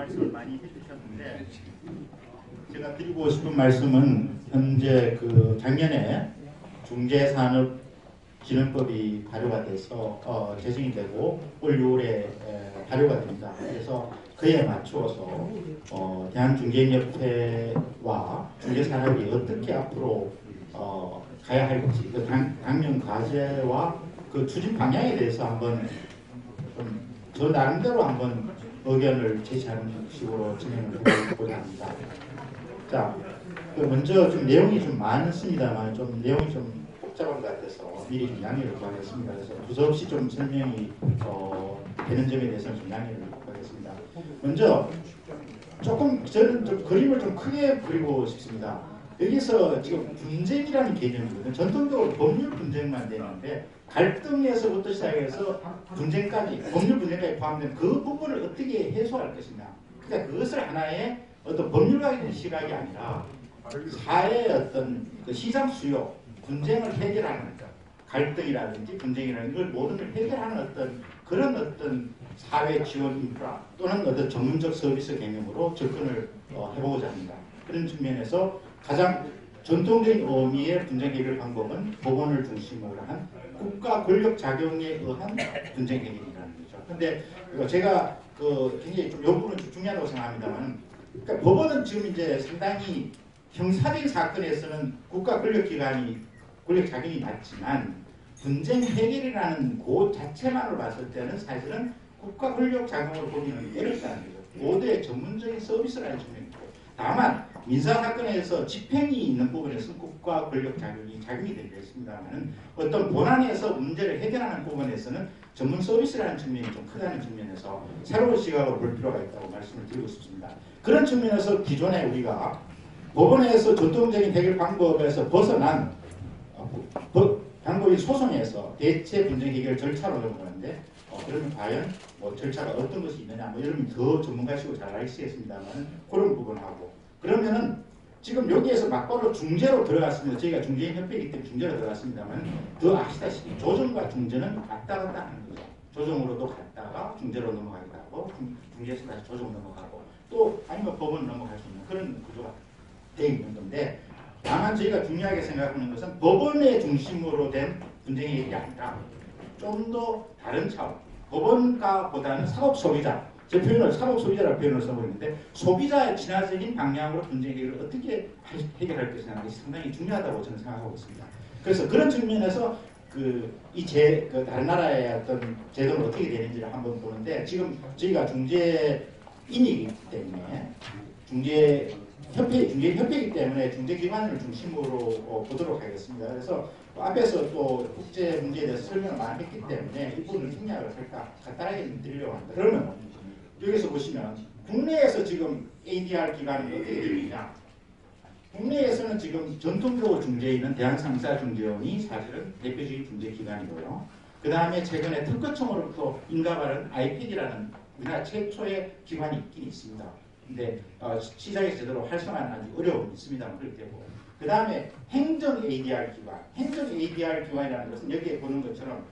말씀을 많이 해주셨는데 제가 드리고 싶은 말씀은 현재 그 작년에 중개산업진흥법이 발효가 돼서 제정이 되고 올 6월에 발효가 됩니다. 그래서 그에 맞추어서 대한중개인협회와 중개산업이 어떻게 앞으로 가야 할지 그 당면 과제와 그 추진 방향에 대해서 한번 저 나름대로 한번 의견을 제시하는 식으로 진행을 해보고자 합니다. 자, 먼저 좀 내용이 좀 많습니다만 좀 내용이 좀 복잡한 것 같아서 미리 좀 양해를 구하겠습니다. 그래서 두서없이 좀 설명이 되는 점에 대해서는 좀 양해를 구하겠습니다. 먼저 조금 저는 좀 그림을 좀 크게 그리고 싶습니다. 여기서 지금 분쟁이라는 개념이거든요. 전통적으로 법률 분쟁만 되는데 갈등에서부터 시작해서 분쟁까지, 법률 분쟁까지 포함된 그 부분을 어떻게 해소할 것이냐. 그러니까 그것을 하나의 어떤 법률가적인 시각이 아니라 사회의 어떤 그 시장 수요, 분쟁을 해결하는 갈등이라든지 분쟁이라는 걸 모든 걸 해결하는 어떤 그런 어떤 사회 지원 인프라 또는 어떤 전문적 서비스 개념으로 접근을 해보고자 합니다. 그런 측면에서 가장 전통적인 의미의 분쟁 해결 방법은 법원을 중심으로 한 국가 권력 작용에 의한 분쟁 해결이라는 거죠. 근데 제가 굉장히 좀 이 부분은 중요하다고 생각합니다만, 그러니까 법원은 지금 이제 상당히 형사적인 사건에서는 국가 권력기관이 권력 작용이 낮지만 분쟁 해결이라는 그 자체만으로 봤을 때는 사실은 국가 권력 작용을 보기는 어렵다는 거죠. 모두의 전문적인 서비스라는 측면이고, 다만 민사사건에서 집행이 있는 부분에서 국가 권력 작용이 되게 했습니다만 어떤 본안에서 문제를 해결하는 부분에서는 전문 서비스라는 측면이 좀 크다는 측면에서 새로운 시각으로 볼 필요가 있다고 말씀을 드리고 싶습니다. 그런 측면에서 기존에 우리가 법원에서 전통적인 해결 방법에서 벗어난 방법이 소송에서 대체 분쟁 해결 절차로 넘어가는데 그러면 과연 절차가 어떤 것이 있느냐, 여러분이 더 전문가시고 잘 아시겠습니다만 그런 부분하고, 그러면은 지금 여기에서 막바로 중재로 들어갔습니다. 저희가 중개인협회이기 때문에 중재로 들어갔습니다만 더 아시다시피 조정과 중재는 왔다 갔다 하는 거죠. 조정으로도 갔다가 중재로 넘어가기도 하고 중재에서 다시 조정 넘어가고 또 아니면 법원 넘어갈 수 있는 그런 구조가 되어 있는 건데, 다만 저희가 중요하게 생각하는 것은 법원의 중심으로 된 분쟁 해결이 아니라 좀 더 다른 차원, 법원가보다는 사법소비자, 제 표현을 사법소비자라는 표현을 써보고 있는데 소비자의 진화적인 방향으로 분쟁 해결을 어떻게 해결할 것이냐는 것이 상당히 중요하다고 저는 생각하고 있습니다. 그래서 그런 측면에서 다른 나라의 어떤 제도는 어떻게 되는지를 한번 보는데, 지금 저희가 중재인이기 때문에 중개협회이기 때문에 중재기관을 중심으로 보도록 하겠습니다. 그래서 앞에서 또 국제 문제에 대해서 설명을 많이 했기 때문에 이 부분을 생략을 살짝 간단하게 좀 드리려고 합니다. 그러면 여기서 보시면 국내에서 지금 ADR 기관이 어떻게 되어 있냐. 국내에서는 지금 전통적으로 중재인은 대한상사중재원이 사실은 대표적인 중재기관이고요. 그 다음에 최근에 특허청으로부터 인가받은 IPD라는 우리나라 최초의 기관이 있긴 있습니다. 근데 시장에 제대로 활성화는 아주 어려움이 있습니다만 그렇게 되고, 그 다음에 행정 ADR 기관, 행정 ADR 기관이라는 것은 여기에 보는 것처럼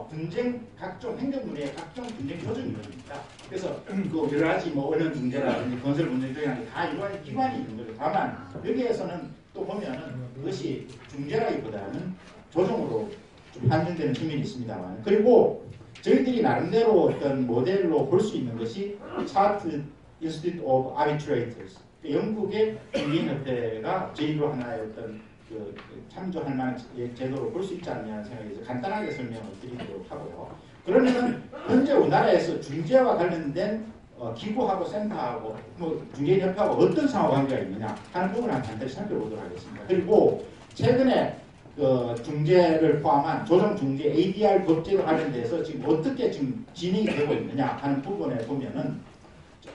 분쟁 각종 행정분야의 각종 분쟁 조정이 이루어집니다. 그래서 그 여러 가지 언론 중재라든지 건설 분쟁 조정이 다 이루어진 기관이 있는 거죠. 다만 여기에서는 또 보면은 그것이 중재라기보다는 조정으로 좀 한정되는 측면이 있습니다만, 그리고 저희들이 나름대로 어떤 모델로 볼 수 있는 것이 차트 Institute of Arbitrators, 영국의 중개인협회가 저희로 하나의 어떤 참조할 만한 제도로 볼 수 있지 않냐는 생각에서 간단하게 설명을 드리도록 하고요. 그러면 현재 우리나라에서 중재와 관련된 기구하고 센터하고 중개인협회하고 어떤 상호관계가 있느냐 하는 부분을 간단히 살펴보도록 하겠습니다. 그리고 최근에 중재를 포함한 조정중재 ADR 법제도 관련돼서 지금 어떻게 지금 진행이 되고 있느냐 하는 부분에 보면은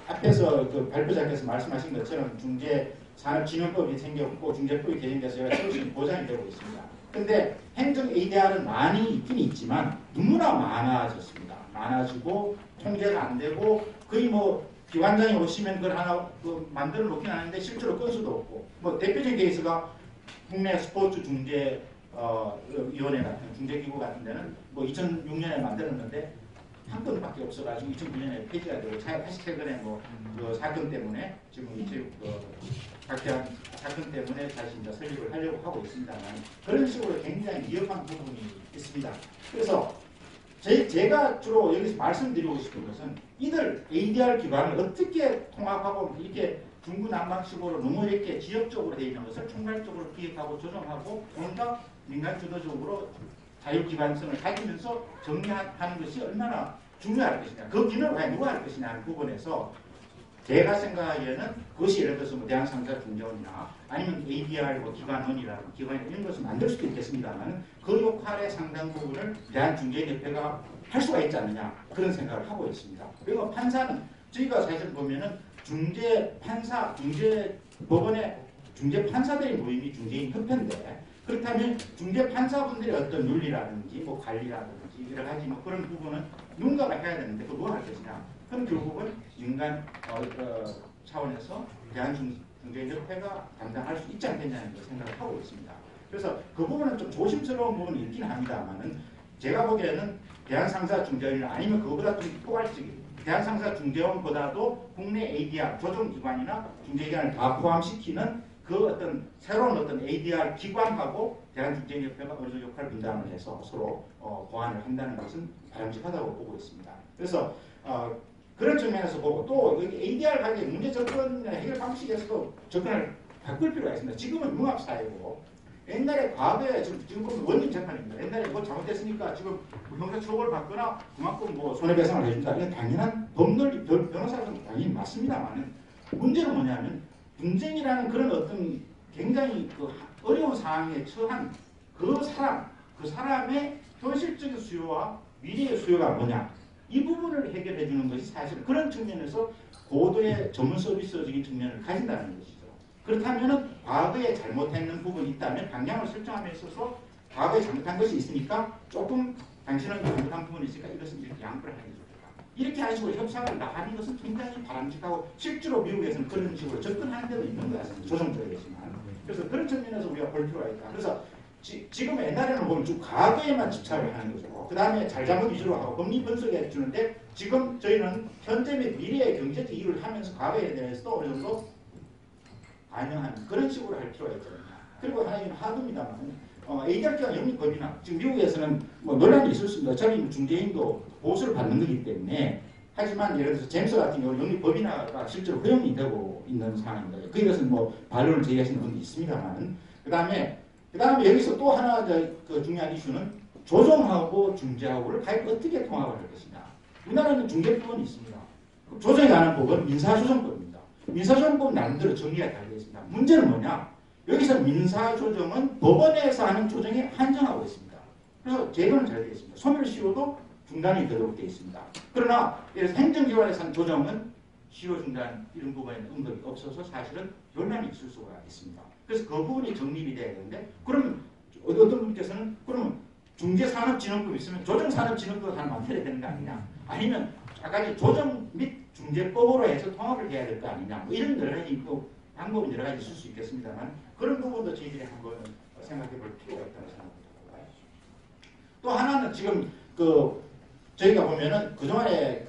앞에서 발표자께서 말씀하신 것처럼 중재산업진흥법이 생겼고 중재법이 개정돼서 여러 서비스가 보장이 되고 있습니다. 그런데 행정 ADR은 많이 있긴 있지만 너무나 많아졌습니다. 많아지고 통제가 안 되고 거의 기관장이 오시면 그걸 하나 만들어 놓긴 하는데 실제로 건수도 없고, 대표적인 케이스가 국내 스포츠 중재 위원회 같은 중재기구 같은 데는 2006년에 만들었는데 한 건밖에 없어가지고 2009년에 폐지가 되고 다시 최근에 그 사건 때문에 지금 박태환 사건 때문에 다시 이제 설립을 하려고 하고 있습니다만 그런 식으로 굉장히 위험한 부분이 있습니다. 그래서 제가 주로 여기서 말씀드리고 싶은 것은 이들 ADR 기관을 어떻게 통합하고 이렇게 중구난방식으로 너무 이렇게 지역적으로 되어 있는 것을 총괄적으로 기획하고 조정하고 뭔가 민간 주도적으로 자율기관성을 가지면서 정리하는 것이 얼마나 중요할 것이냐, 그 기능을 과연 누가 할 것이냐 하는 부분에서 제가 생각하기에는 그것이 예를 들어서 대한상사중재원이나 아니면 ADR 기관원이라는 기관 이런 것을 만들 수도 있겠습니다만 그 역할의 상당 부분을 대한중재협회가 할 수가 있지 않느냐 그런 생각을 하고 있습니다. 그리고 판사는 저희가 사실 보면은 법원의 중재판사들의 모임이 중재인 협회인데 그렇다면 중재판사분들의 어떤 윤리라든지 관리라든지 여러 가지 그런 부분은 누군가가 해야 되는데 그걸 누가 할 것이냐. 그럼 결국은 민간 차원에서 대한중재협회가 담당할 수 있지 않겠냐는 생각을 하고 있습니다. 그래서 그 부분은 좀 조심스러운 부분이 있긴 합니다만은 제가 보기에는 대한상사중재원이나 아니면 그거보다 좀 포괄적인 대한상사중재원보다도 국내 ADR 조정기관이나 중재기관을 다 포함시키는 그 어떤 새로운 어떤 ADR 기관하고 대한중재협회가 어느 정도 역할을 분담을 해서 서로 보완을 한다는 것은 바람직하다고 보고 있습니다. 그래서 그런 측면에서 보고 또 여기 ADR 관련 문제 접근 해결 방식에서도 접근을 바꿀 필요가 있습니다. 지금은 융합사회고 옛날에 과거에 지금 원인 재판입니다. 옛날에 뭐 잘못됐으니까 지금 형사 처벌 받거나 그만큼 손해배상을 해준다. 이건 당연한 법논리 변호사는 당연히 맞습니다만 문제는 뭐냐면 분쟁이라는 그런 어떤 굉장히 어려운 상황에 처한 그 사람의 현실적인 수요와 미래의 수요가 뭐냐 이 부분을 해결해 주는 것이 사실 그런 측면에서 고도의 전문 서비스적인 측면을 가진다는 것이죠. 그렇다면 과거에 잘못했는 부분이 있다면 방향을 설정함에 있어서 과거에 잘못한 것이 있으니까 조금 당신은 잘못한 부분이 있으니까 이것은 이렇게 양보를 하는 거죠. 이렇게 하는 식으로 협상을 나가는 것은 굉장히 바람직하고 실제로 미국에서는 그런 식으로 접근하는 데도 있는 것 같습니다. 조정적이지만. 그래서 그런 측면에서 우리가 볼 필요가 있다. 그래서 지금 옛날에는 보면 쭉 과거에만 집착을 하는 거죠. 그 다음에 잘잘못 위주로 하고 법리 분석해 주는데 지금 저희는 현재 및 미래의 경제적 이유를 하면서 과거에 대해서도 어느 정도 반영하는 그런 식으로 할 필요가 있거든요. 그리고 하나는 하드입니다만 ADR 기관 영립법이나 지금 미국에서는 논란이 있을 수 있습니다. 어차피 중재인도 보수를 받는 거기 때문에 하지만 예를 들어서 제임스 같은 경우 영립법인화가 실제로 허용이 되고 있는 상황입니다. 그것은 반론을 제기하시는 분도 있습니다만 그 다음에 여기서 또 하나 중요한 이슈는 조정하고 중재하고를 과연 어떻게 통합을 할 것이냐. 우리나라는 중재법은 있습니다. 조정에 관한 법은 민사조정법입니다. 민사조정법은 나름대로 정리가 잘 되어 있습니다. 문제는 뭐냐? 여기서 민사조정은 법원에서 하는 조정에 한정하고 있습니다. 그래서 제도는 잘 되어 있습니다. 소멸시효도 중단이 되도록 되어 있습니다. 그러나 행정기관에서 하는 조정은 시효 중단 이런 부분에는 응답이 없어서 사실은 논란이 있을 수가 있습니다. 그래서 그 부분이 정립이 돼야 되는데 그러면 어떤 분께서는 그러면 중재산업진흥법이 있으면 조정산업진흥법을 하나 만들어야 되는 거 아니냐 아니면 아까 조정 및 중재법으로 해서 통합을 해야 될 거 아니냐 이런 여러 가지 방법은 여러 가지 있을 수 있겠습니다만 그런 부분도 저희들이 한번 생각해 볼 필요가 있다고 생각합니다. 또 하나는 지금 저희가 보면은 그동안에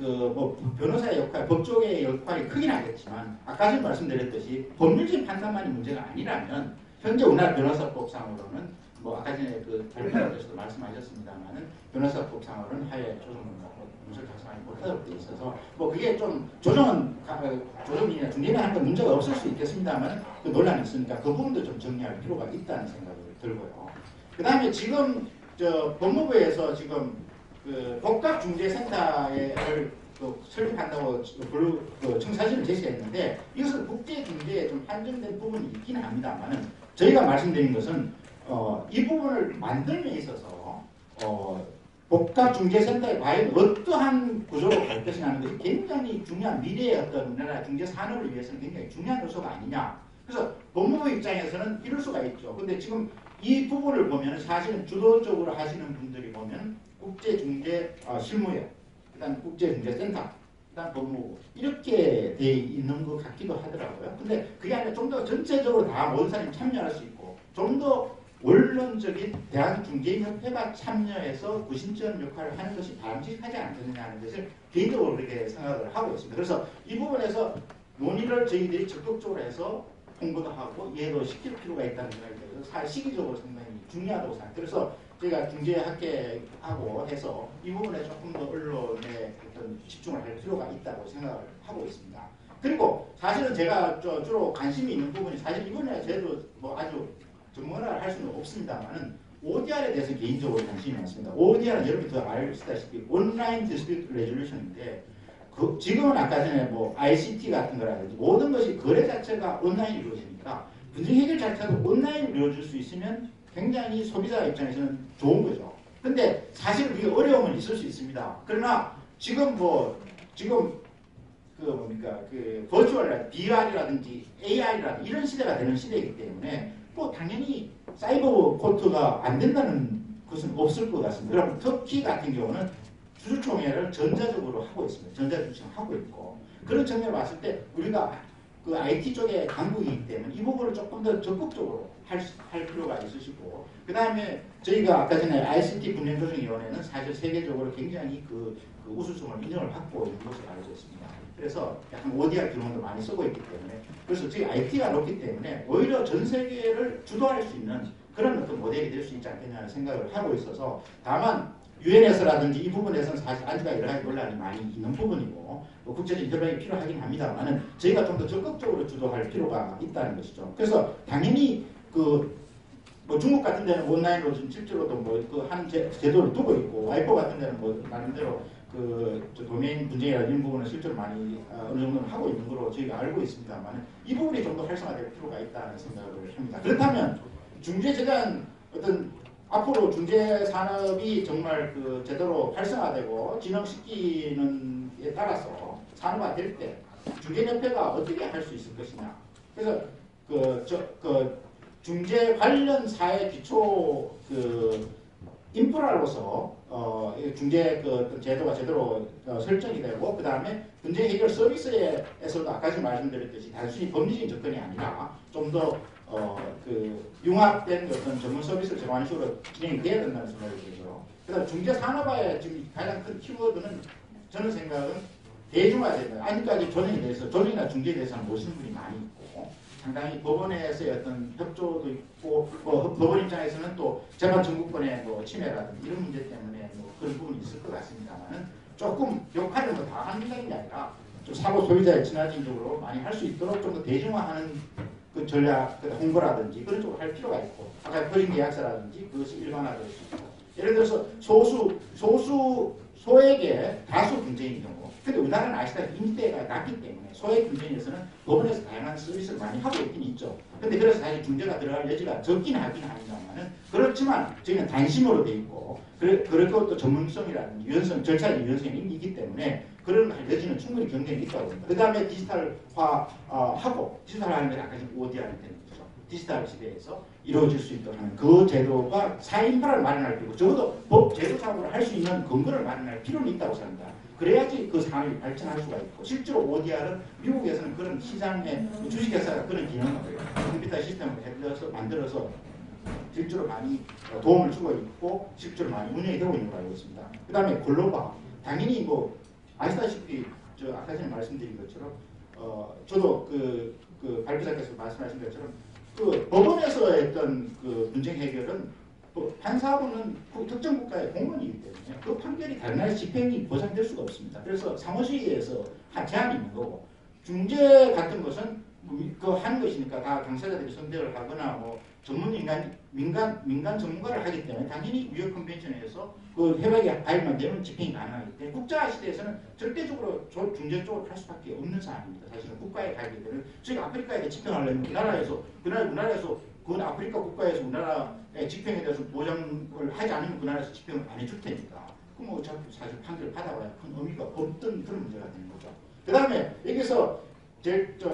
변호사의 역할, 법조계의 역할이 크긴 하겠지만 아까 전 말씀드렸듯이 법률적인 판단만이 문제가 아니라면 현재 우리나라 변호사법상으로는 아까 전에 발표자께서도 말씀하셨습니다만은 변호사법상으로는 하에 문서를 작성하지 못하도록 되어 있어서 그게 좀 조정이나 중재나 하는 건 문제가 없을 수 있겠습니다만 그 논란이 있으니까 그 부분도 좀 정리할 필요가 있다는 생각을 들고요. 그 다음에 지금 법무부에서 지금 복합중재센터를 설립한다고 청사진을 제시했는데 이것은 국제중재에 좀 한정된 부분이 있긴 합니다만은 저희가 말씀드린 것은 이 부분을 만들면 있어서 복합중재센터에 과연 어떠한 구조로 갈 것이냐 하는 것이 굉장히 중요한 미래의 어떤 우리나라 중재산업을 위해서는 굉장히 중요한 요소가 아니냐. 그래서 법무부 입장에서는 이럴 수가 있죠. 근데 지금 이 부분을 보면 사실은 주도적으로 하시는 분들이 보면 국제중재 실무회, 그다음 국제중재센터, 그다음 법무부 이렇게 돼 있는 것 같기도 하더라고요. 근데 그게 아니라 좀 더 전체적으로 다 모든 사람이 참여할 수 있고 좀 더 원론적인 대한중개협회가 참여해서 구심점 역할을 하는 것이 바람직하지 않겠느냐 하는 것을 개인적으로 그렇게 생각을 하고 있습니다. 그래서 이 부분에서 논의를 저희들이 적극적으로 해서 홍보도 하고 이해도 시킬 필요가 있다는 생각이 들어서 시기적으로 상당히 중요하다고 생각합니다. 그래서 저희가 중재학계하고 해서 이 부분에 조금 더 언론에 어떤 집중을 할 필요가 있다고 생각을 하고 있습니다. 그리고 사실은 제가 주로 관심이 있는 부분이 사실 이번에 저도 뭐 아주 전문가를 할 수는 없습니다만은 ODR에 대해서 개인적으로 관심이 많습니다. ODR은 여러분이 더 알다시피 온라인 디스피트 레졸루션인데 지금은 아까 전에 뭐 ICT 같은 거라든지 모든 것이 거래 자체가 온라인 이루어지니까 분쟁 해결 자체도 온라인 이루어질 수 있으면 굉장히 소비자 입장에서는 좋은 거죠. 근데 사실 그게 어려움은 있을 수 있습니다. 그러나 지금 그 버추얼 BR이라든지 AI라든지 이런 시대가 되는 시대이기 때문에 뭐 당연히 사이버 코트가 안 된다는 것은 없을 것 같습니다. 그럼 터키 같은 경우는 주주총회를 전자적으로 하고 있습니다. 전자주주총 하고 있고 그런 측면을 봤을 때 우리가 그 IT 쪽의 강국이기 때문에 이 부분을 조금 더 적극적으로 할 필요가 있으시고 그 다음에 저희가 아까 전에 ICT 분쟁조정위원회는 사실 세계적으로 굉장히 그 우수성을 인정을 받고 있는 것으로 알고 있습니다. 그래서 약간 ODR 기능도 많이 쓰고 있기 때문에 그래서 저희 IT가 높기 때문에 오히려 전 세계를 주도할 수 있는 그런 어떤 모델이 될 수 있지 않겠냐는 생각을 하고 있어서 다만 유엔에서라든지 이 부분에서는 사실 아직까지 여러 가지 논란이 많이 있는 부분이고 국제적인 협력이 필요하긴 합니다만은 저희가 좀 더 적극적으로 주도할 필요가 있다는 것이죠. 그래서 당연히 뭐 중국 같은 데는 온라인으로 지금 실제로도 한 제도를 두고 있고 와이퍼 같은 데는 뭐 나름대로 도메인 분쟁이나 이런 부분을 실제로 많이 어느 정도는 하고 있는 걸로 저희가 알고 있습니다만 이 부분이 좀 더 활성화될 필요가 있다는 생각을 합니다. 그렇다면 중재재단 어떤 앞으로 중재 산업이 정말 제대로 활성화되고 진흥시키는 에 따라서 산업화될 때 중개협회가 어떻게 할 수 있을 것이냐. 그래서 중재 관련 사회 기초 인프라로서 중재 제도가 제대로 설정이 되고 그 다음에 분쟁 해결 서비스에서도 아까 말씀드렸듯이 단순히 법리적인 접근이 아니라 좀 더 융합된 어떤 전문 서비스를 제공하는 식으로 진행이 돼야 된다는 생각이 들죠. 그래서 중재 산업화의 지금 가장 큰 키워드는 저는 생각은 대중화됩니다. 아직까지 조정이나 중재에 대해서는 모르시는 분이 많이 있고 상당히 법원에서의 어떤 협조도 있고 법원 입장에서는 또 재판 청구권의 침해라든지 이런 문제 때문에 그런 부분이 있을 것 같습니다만은 조금 역할을 다 한다는 게 아니라 좀 사고 소비자의 친화적으로 많이 할 수 있도록 좀 더 대중화하는 전략, 홍보라든지 그런 쪽으로 할 필요가 있고 아까 법인 계약서라든지 그것이 일반화될 수 있고 예를 들어서 소액의 다수 분쟁인 경우 근데 우리나라는 아시다시피 임대가 낮기 때문에 소액 분쟁에서는 법원에서 다양한 서비스를 많이 하고 있긴 있죠. 근데 그래서 사실 중재가 들어갈 여지가 적긴 하긴 합니다만은 그렇지만 저희는 단심으로 돼 있고 그리고 또 전문성이라든지 유연성, 절차의 유연성이 있기 때문에 그런 여지는 충분히 경쟁이 있다고 봅니다. 그 다음에 디지털화하고 디지털화하는 게 아까 지금 ODR이 되는 거죠. 디지털 시대에서 이루어질 수 있도록 하는 그 제도가 사인파를 마련할 필요고 적어도 법 제도상으로 할 수 있는 근거를 마련할 필요는 있다고 생각합니다. 그래야지 그 산업이 발전할 수가 있고 실제로 ODR은 미국에서는 그런 시장의 주식회사가 그런 기능을 컴퓨터 시스템을 만들어서 실제로 많이 도움을 주고 있고 실제로 많이 운영이 되고 있는 걸로 알고 있습니다. 그 다음에 글로벌 당연히 아시다시피 아까 전에 말씀드린 것처럼 저도 발표자께서 말씀하신 것처럼 법원에서 했던 분쟁 해결은 판사분은 특정 국가의 공무원이기 때문에 그 판결이 다른 나라의 집행이 보장될 수가 없습니다. 그래서 사무실에서 제한이 있는 거고 중재 같은 것은 하는 것이니까 다 당사자들이 선택을 하거나 전문 민간 전문가를 하기 때문에 당연히 뉴욕 컨벤션에서 협약이 가입만 되면 집행이 가능하기 때문에 국자 시대에서는 절대적으로 중재 쪽으로 할 수밖에 없는 사안입니다. 사실은 국가에 가입이 되면 저희가 아프리카에 집행하려면 우리나라에서 그 아프리카 국가에서 우리나라의 집행에 대해서 보장을 하지 않으면 그 나라에서 집행을 안 해줄 테니까 그럼 어차피 사실 판결을 받아봐야 큰 의미가 없던 그런 문제가 되는 거죠. 그 다음에 여기서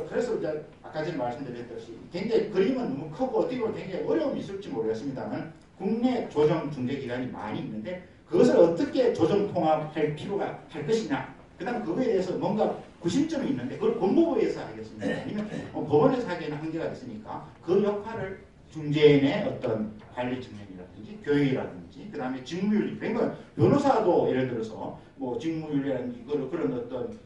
그래서 이제 아까 전에 말씀드렸듯이 굉장히 그림은 너무 크고 어떻게 보면 굉장히 어려움이 있을지 모르겠습니다만 국내 조정 중재 기관이 많이 있는데 그것을 어떻게 조정 통합할 필요가 할 것이냐 그 다음 그거에 대해서 뭔가 구심점이 있는데 그걸 법무부에서 하겠습니다. 아니면 법원에서 하기에는 한계가 있으니까 그 역할을 중재인의 어떤 관리 측면이라든지 교육이라든지 그 다음에 직무윤리 그러니까 변호사도 예를 들어서 뭐 직무윤리라든지 그런 어떤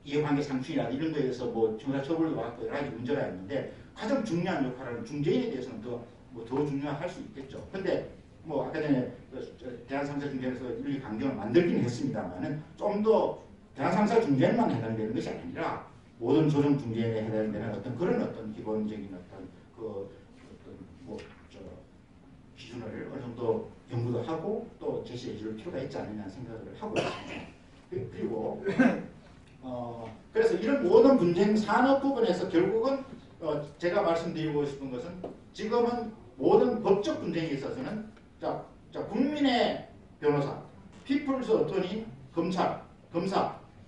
이해관계 상충이나 이런 거에 대해서 뭐 형사처벌도 받고 여러 가지 문제가 있는데 가장 중요한 역할을 중재인에 대해서는 더 중요할 수 있겠죠. 근데 뭐 아까 전에 대한상사중재에서 윤리 강령을 만들긴 했습니다만은 좀 더 대한상사중재만 해당되는 것이 아니라 모든 조정 중재에 해당되는 어떤 그런 어떤 기본적인 어떤 기준을 어느 정도 연구도 하고 또 제시해 줄 필요가 있지 않느냐 생각을 하고 있습니다. 그리고 그래서 이런 모든 분쟁 산업 부분에서 결국은 제가 말씀드리고 싶은 것은 지금은 모든 법적 분쟁에 있어서는 자 국민의 변호사, 피플스 어토니, 검사,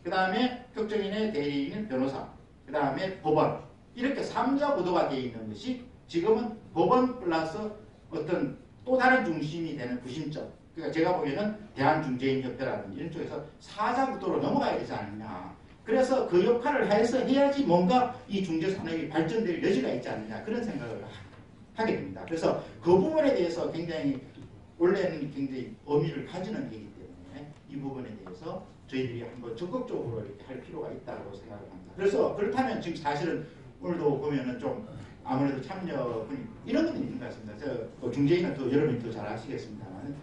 그 다음에 특정인의 대리인인 변호사, 그 다음에 법원 이렇게 3자 구도가 되어 있는 것이 지금은 법원 플러스 어떤 또 다른 중심이 되는 구심점. 그러니까 제가 보기에는 대한중재인협회라든지 이런 쪽에서 4자 구도로 넘어가야 되지 않느냐. 그래서 그 역할을 해야지 뭔가 이 중재산업이 발전될 여지가 있지 않느냐 그런 생각을 하게 됩니다. 그래서 그 부분에 대해서 굉장히 원래는 굉장히 의미를 가지는 얘기 때문에 이 부분에 대해서 저희들이 한번 적극적으로 이렇게 할 필요가 있다고 생각을 합니다. 그래서 그렇다면 지금 사실은 오늘도 보면은 좀 아무래도 참여분이 이런 것도 있는 것 같습니다. 중재인은 또 여러분이 더 잘 아시겠습니다만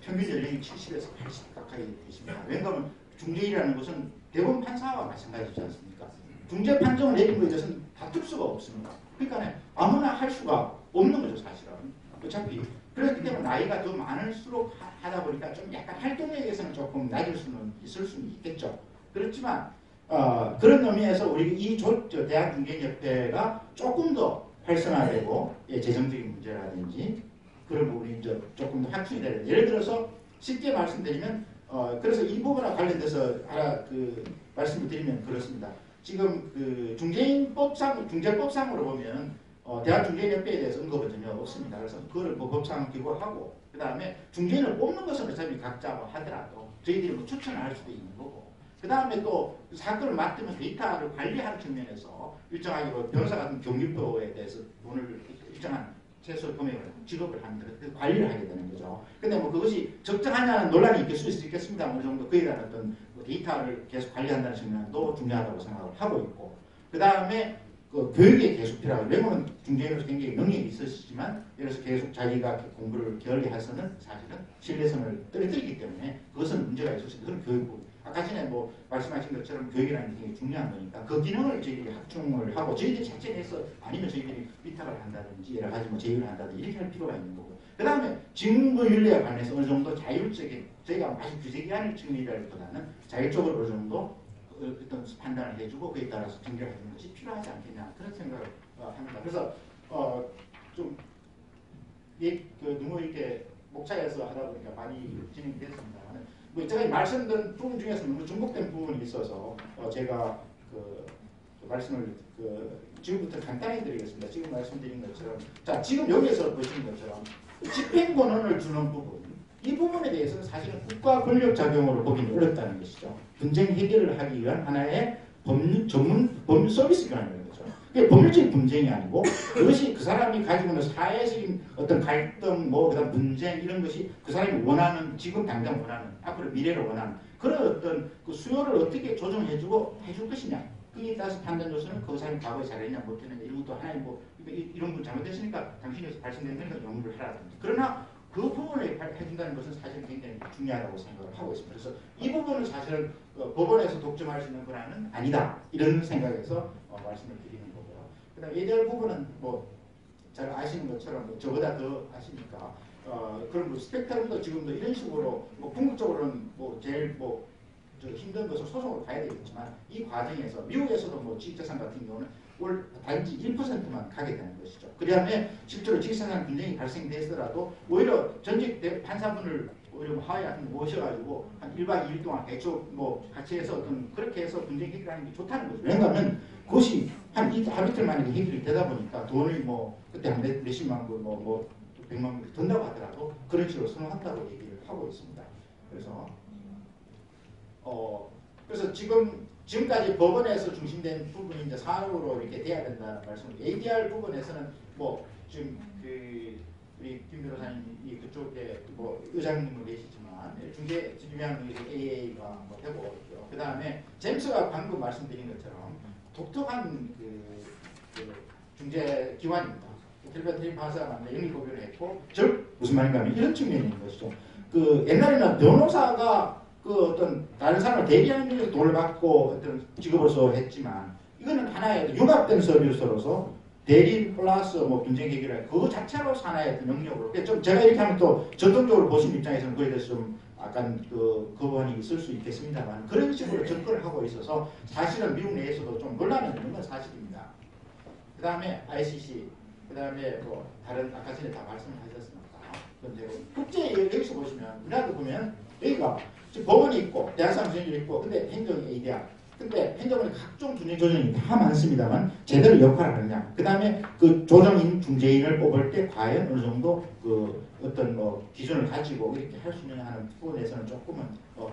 평균 연령이 70에서 80 가까이 되십니다. 왜냐하면 중재인이라는 것은 대법원 판사와 마찬가지지 않습니까? 중재 판정을 내린 것에 대해서는 다툴 수가 없습니다. 그러니까 아무나 할 수가 없는 거죠 사실은. 어차피 그렇기 때문에 나이가 더 많을수록 하다 보니까 좀 약간 활동력에서는 조금 낮을 수는 있을 수는 있겠죠. 그렇지만 그런 의미에서 우리 이 대한중개협회가 조금 더 활성화되고 재정적인 문제라든지 그런 부분이 이제 조금 더 확충이 되는. 예를 들어서 쉽게 말씀드리면 그래서 이 부분과 관련돼서 하나 말씀을 드리면 그렇습니다. 지금 중재법상으로 보면 대한중개협회에 대해서 언급은 전혀 없습니다. 그래서 그거를 법상 기고하고 그 다음에 중재인을 뽑는 것은 어차피 각자 하더라도 저희들이 뭐 추천을 할 수도 있는 거고 그 다음에 또 사건을 맡으면 데이터를 관리하는 측면에서 일정하게 변호사 같은 경유표에 대해서 돈을 일정한 최소 금액을 지급을 합니다. 관리를 하게 되는 거죠. 근데 뭐 그것이 적정하냐는 논란이 있을 수 있겠습니다. 어느 정도 그에 대한 어떤 데이터를 계속 관리한다는 측면도 중요하다고 생각을 하고 있고 그 다음에 교육이 계속 필요하고 왜냐하면 중재인으로서 굉장히 능력이 있으시지만 예를 들어서 계속 자기가 공부를 게을리해서는 사실은 신뢰성을 떨어뜨리기 때문에 그것은 문제가 있을 수 있는 그런 교육부. 아까 전에 뭐 말씀하신 것처럼 교육이라는 게 굉장히 중요한 거니까 그 기능을 저희들이 확충을 하고 저희들이 자체해서 아니면 저희들이 위탁을 한다든지 여러 가지 뭐 제휴를 한다든지 이렇게 할 필요가 있는 거고 그 다음에 직무윤리에 관해서 어느 정도 자율적인 저희가 아주 규제기관의 측면이라기보다는 자율적으로 어느 정도 어떤 판단을 해주고 그에 따라서 정결해주는 것이 필요하지 않겠냐 그런 생각을 합니다. 그래서 좀 너무 이렇게 목차에서 하다 보니까 많이 진행됐습니다. 뭐 제가 말씀드린 부분 중에서 너무 중복된 부분이 있어서 제가 말씀을 지금부터 간단히 드리겠습니다. 지금 말씀드린 것처럼 자 지금 여기에서 보시는 것처럼 집행 권한을 주는 부분 이 부분에 대해서는 사실은 국가 권력 작용으로 보기는 어렵다는 것이죠. 분쟁 해결을 하기 위한 하나의 법률 서비스 기관이라는 거죠. 그게 법률적인 분쟁이 아니고 그것이 그 사람이 가지고 있는 사회적인 어떤 갈등, 그다음 분쟁 이런 것이 그 사람이 원하는 지금 당장 원하는 앞으로 미래를 원하는 그런 어떤 그 수요를 어떻게 조정해주고 해줄 것이냐. 그에 따라서 판단 요소는 그 사람이 과거에 잘했냐 못했느냐 이런 것도 하나의 이런 부분 잘못됐으니까 당신이 발생된 행동 연구를 하라든지 그러나 그 부분을 해준다는 것은 사실 굉장히 중요하다고 생각을 하고 있습니다. 그래서 이 부분은 사실은 법원에서 독점할 수 있는 권한은 아니다. 이런 생각에서 말씀을 드리는 거고요. 그 다음에 예대할 부분은 잘 아시는 것처럼 저보다 더 아시니까 그런 스펙트럼도 지금도 이런 식으로 궁극적으로는 제일 힘든 것은 소송으로 가야 되겠지만 이 과정에서 미국에서도 지식재산 같은 경우는 단지 1%만 가게 되는 것이죠. 그 다음에 실제로 지식재산 분쟁이 발생되더라도 오히려 전직 판사분을 오히려 하와이 같은 거 모셔가지고 한 1박 2일 동안 대충 같이 해서 그렇게 해서 분쟁 해결하는 게 좋다는 거죠. 왜냐하면 그것이 한 하루 이틀 만에 해결이 되다 보니까 돈을 그때 한 몇십만 불, 100만 불 든다고 하더라도 그런 식으로 선호한다고 얘기를 하고 있습니다. 그래서 지금 지금까지 법원에서 중심된 부분이 이제 사업으로 이렇게 돼야 된다는 말씀을. ADR 부분에서는 뭐 지금 우리 김 변호사님이 그쪽에 뭐 의장님으로 계시지만 중재 유명한 AA가 뭐 되고 있죠. 그 다음에 제임스가 방금 말씀드린 것처럼 독특한 그 중재 기관입니다. 필리핀 판사가 영리고비를 했고, 즉 무슨 말인가 하면 이런 측면이 있는 것이죠. 그 옛날에는 변호사가 그 어떤 다른 사람을 대리하는 일에서 돈을 받고 어떤 직업으로서 했지만, 이거는 하나의 융합된 서비스로서 대리 플러스 뭐 분쟁 해결을 그 자체로 하나의 영역으로. 좀 제가 이렇게 하면 또 전통적으로 보시는 입장에서는 그에 대해서 좀 약간 그 거부감이 있을 수 있겠습니다만, 그런 식으로 접근을 하고 있어서 사실은 미국 내에서도 좀 논란이 있는 건 사실입니다. 그 다음에 ICC, 그 다음에 뭐 다른 아까 전에 다 말씀을 하셨습니다. 그런데 국제 여기서 보시면 우리나라도 보면 여기가 지금 법원이 있고 대학상정이 있고, 근데 행정이 ADR, 근데 행정은 각종 분야 조정이 다 많습니다만 제대로 역할을 하느냐. 그 다음에 그 조정인 중재인을 뽑을 때 과연 어느 정도 그 어떤 뭐 기준을 가지고 이렇게 할 수 있느냐 하는 부분에서는 조금은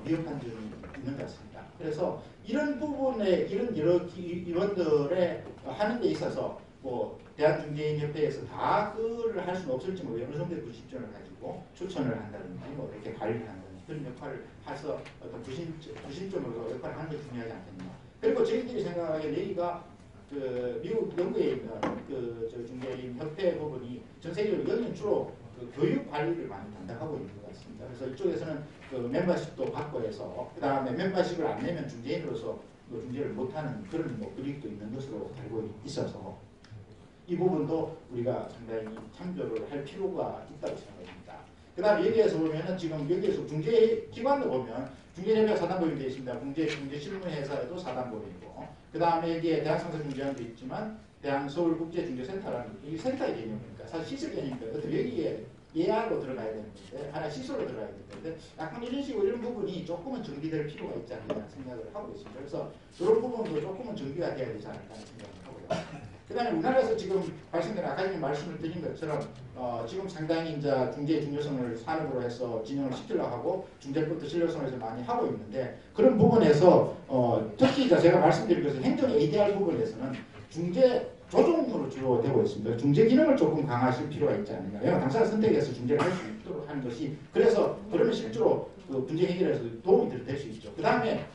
미흡한 점이 있는 것 같습니다. 그래서 이런 부분에 이런 여러 기관들에 하는 데 있어서 뭐 대한중개인협회에서 다 그를 할 수는 없을지 모르겠어요. 어느 정도의 구십점을 가지고 추천을 한다든지 뭐 이렇게 관리를 한다든지 그런 역할을 해서 어떤 구심점으로 역할을 하는 게 중요하지 않겠나. 그리고 저희들이 생각하기에 여기가 그 미국 영국에 있는 그 중개인 협회 부분이 전 세계적으로 여기는 주로 그 교육 관리를 많이 담당하고 있는 것 같습니다. 그래서 이쪽에서는 그 멤버십도 받고 해서 그 다음에 멤버십을 안 내면 중개인으로서 그 중재를 못하는 그런 뭐 그립도 있는 것으로 알고 있어서 이 부분도 우리가 상당히 참조를 할 필요가 있다고 생각합니다. 그 다음에 여기에서 보면은 지금 여기에서 중재기관도 보면 중재협회가 사단법인이 되어 있습니다. 중재실무회사에도 사단법인이고, 그 다음에 여기에 대한상사중재원도 있지만 대한서울국제중재센터라는 이 센터의 개념이니까 사실 시설 개념이니까 어떻게 여기에 예약으로 들어가야 되는 건데 하나 시설로 들어가야 되는데 약간 이런 식으로 이런 부분이 조금은 정비될 필요가 있지 않느냐 생각을 하고 있습니다. 그래서 이런 부분도 조금은 정비가 돼야 되지 않을까 하는 생각을 하고요. 그 다음에 우리나라에서 지금 말씀드린 아까 전에 말씀을 드린 것처럼 지금 상당히 이제 중재의 중요성을 산업으로 해서 진영을 시키려고 하고 중재법도 신뢰성을 해서 많이 하고 있는데, 그런 부분에서 특히 제가 말씀드린 것은 행정 ADR 부분에서는 중재 조정으로 주로 되고 있습니다. 중재 기능을 조금 강화하실 필요가 있지 않느냐. 당사자 선택해서 중재를 할 수 있도록 하는 것이, 그래서 그러면 실제로 그 분쟁 해결에서 도움이 될 수 있죠. 그 다음에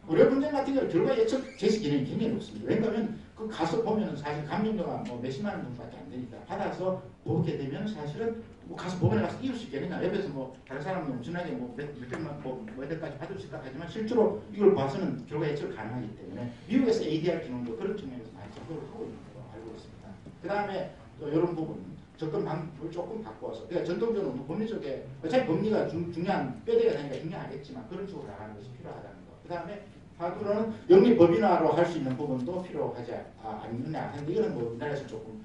의료 분쟁 같은 경우 결과 예측 제시 기능이 굉장히 높습니다. 왜냐하면 그 가서 보면은 사실 감정료가 뭐 몇십만 원 정도밖에 안 되니까 받아서 보게 되면 사실은 뭐 가서 법원에 가서 이을 수 있겠느냐. 옆에서 뭐 다른 사람은 엄청나게 뭐 몇백만 몇 대까지 받을 수 있다 하지만 실제로 이걸 봐서는 결과 예측 가능하기 때문에 미국에서 ADR 기능도 그런 측면에서 많이 작동을 하고 있는 걸로 알고 있습니다. 그 다음에 또 이런 부분 접근 방법을 조금 바꿔서, 그러니까 전통적으로 법리 쪽에 어차피 법리가 중요한 뼈대가 되니까 중요하겠지만 그런 식으로 나가는 것이 필요하다는 거. 그 다음에 하도는 영리법인화로 할 수 있는 부분도 필요하지 않느냐 하는데, 이거는 뭐 우리나라에서 조금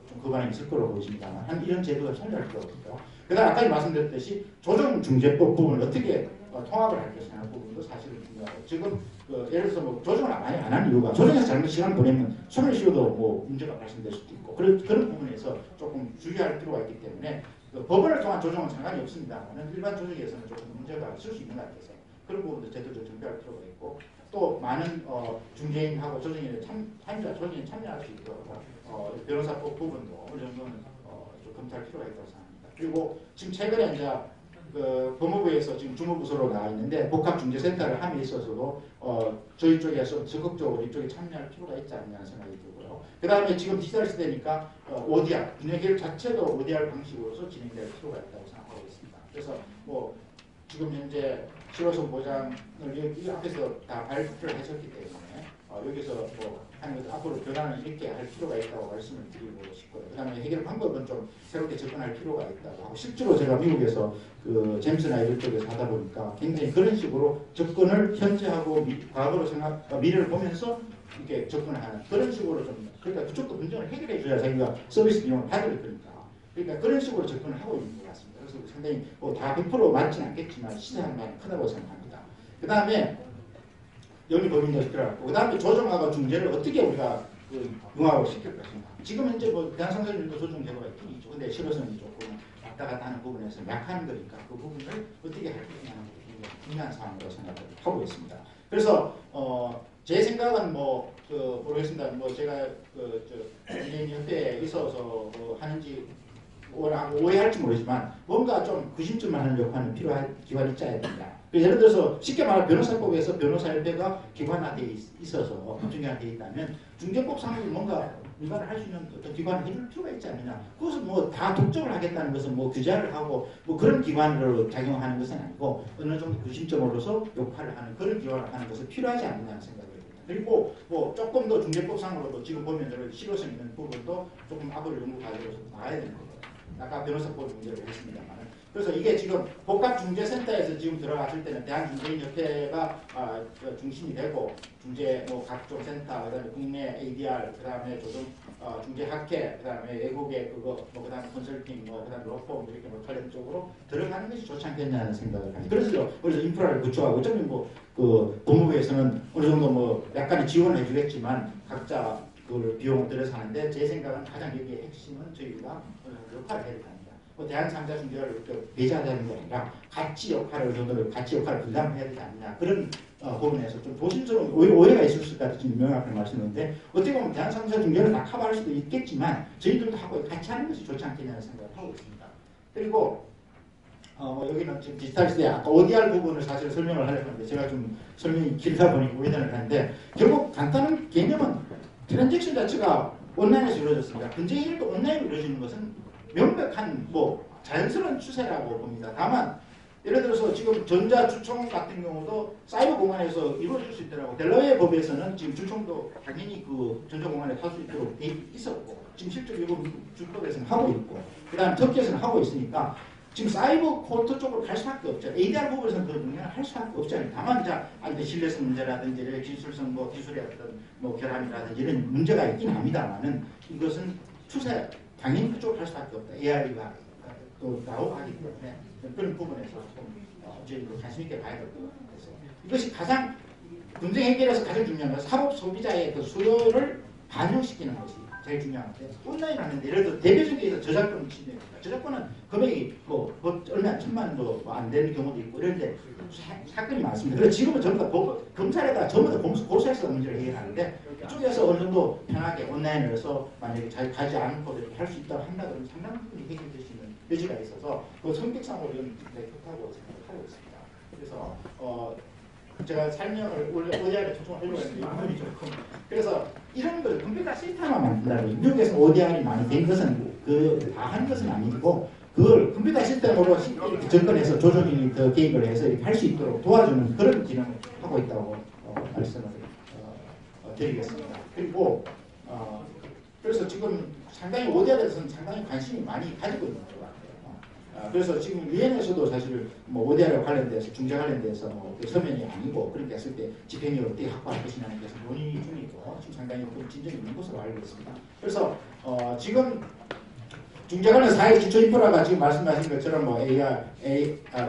좀 거부감이 있을 거로 보입니다만 이런 제도가 참여할 필요가 없고요. 그 다음 아까 말씀드렸듯이 조정중재법 부분을 어떻게 통합을 할 것이냐 하는 부분도 사실은 중요하고, 지금 예를 들어서 뭐 조정을 많이 안 하는 이유가 조정에서 잘못 시간을 보내면 숨을 쉬어도 뭐 문제가 발생될 수도 있고 그런 부분에서 조금 주의할 필요가 있기 때문에 법원을 통한 조정은 상관이 없습니다만 일반 조정에서는 조금 문제가 있을 수 있는 것 같아서 그런 부분도 제도적으로 정비할 필요가 있고, 또 많은 중개인하고 조정인의 조정인 참여할 수 있도록 변호사법 부분도 어느 정도는 좀 검토할 필요가 있다고 생각합니다. 그리고 지금 최근에 이제 법무부에서 지금 주무부서로 나와 있는데 복합중재센터를 함에 있어서도 저희 쪽에서 적극적으로 이쪽에 참여할 필요가 있지 않냐는 생각이 들고요. 그 다음에 지금 디지털 시대니까 ODR, 분야 해결 자체도 ODR 방식으로서 진행될 필요가 있다고 생각하고 있습니다. 그래서 뭐 지금 현재 실효성 보장을 이 앞에서 다 발표를 하셨기 때문에 여기서 뭐 하는 것을 앞으로 변화를 이렇게 할 필요가 있다고 말씀을 드리고 싶고요. 그 다음에 해결 방법은 좀 새롭게 접근할 필요가 있다고 하고, 실제로 제가 미국에서 그 제임스나 이런 쪽에서 하다 보니까 굉장히 그런 식으로 접근을 현재하고 과거로 미래를 보면서 이렇게 접근하는 그런 식으로 좀, 그러니까 그쪽도 문제를 해결해 줘야 자기가 서비스 비용을 받을 거니까. 그러니까 그런 식으로 접근을 하고 있는 것 같습니다. 그래서 상당히 다 100% 맞지는 않겠지만 시대한 많이 크다고 생각합니다. 그 다음에 영리법인도 시켜놨고, 그 다음에 조정하고 중재를 어떻게 우리가 융합을 시킬 것인가. 지금 현재 뭐 대한상사들도 조정 제도가 있긴 있죠. 근데 실효성이 조금 왔다 갔다 하는 부분에서 약한 거니까 그 부분을 어떻게 할 것이냐는 게 굉장히 중요한 사항으로 생각을 하고 있습니다. 그래서 제 생각은 모르겠습니다. 제가 중재인협회에 있어서 하는지 오해할지 모르지만 뭔가 좀 구심점 하는 역할은 필요한 기관이 있어야 된다. 예를 들어서 쉽게 말하면 변호사법에서 변호사협회가 기관화되어 있어서 법정기관화되어 있다면 중재법상으로 뭔가 위반을 할 수 있는 어떤 기관을 해줄 필요가 있지 않느냐. 그것은 다 독점을 하겠다는 것은 규제를 하고 그런 기관으로 작용하는 것은 아니고 어느 정도 구심점으로서 역할을 하는 그런 기관을 하는 것은 필요하지 않느냐는 생각을 합니다. 그리고 조금 더 중재법상으로도 지금 보면 실효성 있는 부분도 조금 앞으로 연구 과제로서 나와야 되는 거예요. 아까 변호사법 문제를 했습니다만. 그래서 이게 지금 복합중재센터에서 지금 들어갔을 때는 대한중재인협회가 중심이 되고 중재 각종 센터, 그다음에 국내 ADR, 그다음에 조정 중재학회, 그다음에 외국의 그다음에 컨설팅, 그다음에 로펌 이렇게 관련 쪽으로 들어가는 것이 좋지 않겠냐는 생각을 합니다. 그래서 인프라를 구축하고 어쩌면 법무부에서는 어느 정도 약간의 지원을 해주겠지만 각자 그 비용을 들여서 하는데 제 생각은 가장 여기에 핵심은 저희가 역할을 해야 됩니다. 대한상자 중재를 배제하자는 게 아니라 같이 역할을 분담해야 되지 않느냐 그런 부분에서 좀 조심스러운 오해가 있을 수 있다 지금 명확하게 말씀드렸는데 어떻게 보면 대한상자 중재를 다 커버할 수도 있겠지만 저희들도 하고 같이 하는 것이 좋지 않겠냐는 생각을 하고 있습니다. 그리고 여기는 지금 디지털 시대 아까 ODR 부분을 사실 설명을 하려고 하는데 제가 좀 설명이 길다 보니 오해를 하는데 결국 간단한 개념은 트랜잭션 자체가 온라인에서 이루어졌습니다. 분쟁일도 온라인으로 이루어지는 것은 명백한 자연스러운 추세라고 봅니다. 다만 예를 들어서 지금 전자주총 같은 경우도 사이버 공간에서 이루어질 수 있더라고. 델러웨어 법에서는 지금 주총도 당연히 그 전자공간에 할 수 있도록 돼 있었고 지금 실제로 일본 주법에서는 하고 있고 그 다음 터키에서는 하고 있으니까 지금 사이버 코트 쪽으로 갈 수밖에 없죠. ADR 부분에서는 그 능력을 할 수밖에 없잖아요. 다만 신뢰성 문제라든지 기술성 기술의 어떤 결함이라든지 이런 문제가 있긴 합니다만은 이것은 추세 당연히 그쪽으로 할 수밖에 없다. AI가 또 나오고 하기 때문에 그런 부분에서 저희도 관심 있게 봐야 될 것 같아서 이것이 가장 분쟁 해결에서 가장 중요한 것은 사법 소비자의 그 수요를 반영시키는 것이 제일 중요한데 온라인 하는데 예를 들어 대표적인 저작권 침해입니다. 저작권은 금액이 얼마 천만 원도 안 되는 경우도 있고 이런데 사건이 많습니다. 그래서 지금은 전부 다 검찰에다 전부 다 고소해서 문제를 해결하는데 이쪽에서 어느 정도 편하게 온라인에서 만약에 자기 가지 않고 이렇게 할 수 있다고 한다면 상당히 해결될 수 있는 여지가 있어서 그 성격상으로 이런 좋다고 생각하고 있습니다. 그래서 제가 설명을 원래 ODR에 초청하려고 했는데 이 부분이 조금 그래서 이런 걸 컴퓨터 시스템만 만든다고 미국에서 ODR이 많이 된 것은 다 하는 것은 아니고 그걸 컴퓨터 시스템으로 접근해서 조정이 더 개입을 해서 이렇게 할 수 있도록 도와주는 그런 기능을 하고 있다고 말씀을 드리겠습니다. 그리고 그래서 지금 상당히 ODR에 대해서는 상당히 관심이 많이 가지고 있는 것 같아요. 그래서 지금 유엔에서도 사실 ODR에 관련돼서 중재 관련돼서 서면이 아니고 그렇게 했을 때 집행력을 어떻게 확보할 것이냐는 것을 논의 중이고 지금 상당히 진전이 있는 것으로 알고 있습니다. 그래서 지금 중재 관련 사회 기초 인프라가 지금 말씀하신 것처럼 AR,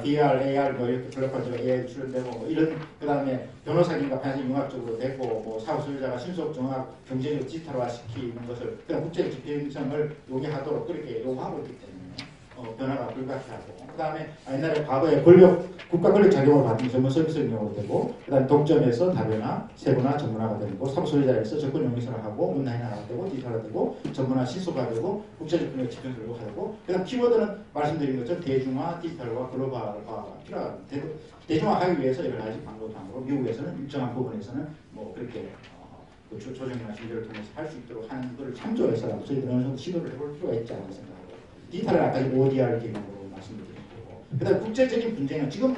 VR, AR 이렇게 블록화적으로 AI 출연되고 이런 그다음에 변호사님과 판사님 융합적으로 되고 사후 소유자가 신속 정확 경제적 디지털화 시키는 것을 그냥 국제 집행성을 요구하도록 그렇게 요구하고 있기 때문에 변화가 불가피하고 그 다음에 옛날에 과거에 국가 권력 작용을 받는 전문 서비스 응용으로 되고 그 다음에 독점에서 다변화, 세분화, 전문화가 되고 사무 소유자에서 접근 용이성을 하고 온라인화가 되고 디지털화 되고 전문화 신속화 되고 국제적 권력 집행을 요구하고 그 다음 키워드는 말씀드린 것처럼 대중화, 디지털화, 글로벌화 필요한 대중화하기 위해서 여러 가지 방법으로 미국에서는 일정한 부분에서는 그렇게 조정이나 중재를 통해서 할 수 있도록 하는 것을 참조해서 저희들은 어느 정도 시도를 해볼 필요가 있지 않나 생각합니다. 디지털은 아까 ODR 개념으로 말씀드린 거고 그다음 국제적인 분쟁은 지금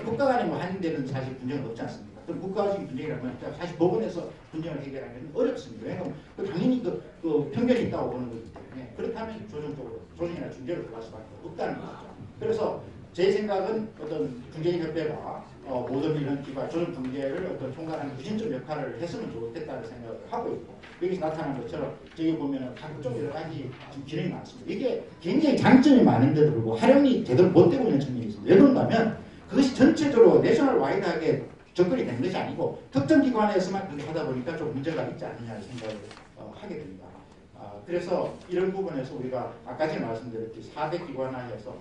국가 간에 한인되는 사실 분쟁은 없지 않습니까? 그럼 국가적인 분쟁이라고 하면 사실 법원에서 분쟁을 해결하기는 어렵습니다. 왜냐하면 당연히 그 편견이 있다고 보는 거기 때문에 그렇다면 조정이나 중재를 들어갈 수밖에 없다는 거죠. 그래서 제 생각은 어떤 중재인협회가 모든 이런 기관 조정 중재를 어떤 총괄하는 구심점 역할을 했으면 좋겠다는 생각을 하고 있고 여기서 나타난 것처럼 저기 보면은 각종 여러 가지 기능이 많습니다. 이게 굉장히 장점이 많은데도 불구하고 활용이 제대로 못 되고 있는 측면이 있습니다. 왜 그런가면 그것이 전체적으로 내셔널 와이드하게 접근이 된 것이 아니고 특정 기관에서만 그렇게 하다 보니까 좀 문제가 있지 않느냐는 생각을 하게 됩니다. 그래서 이런 부분에서 우리가 아까 전에 말씀드렸듯이 4대 기관화해서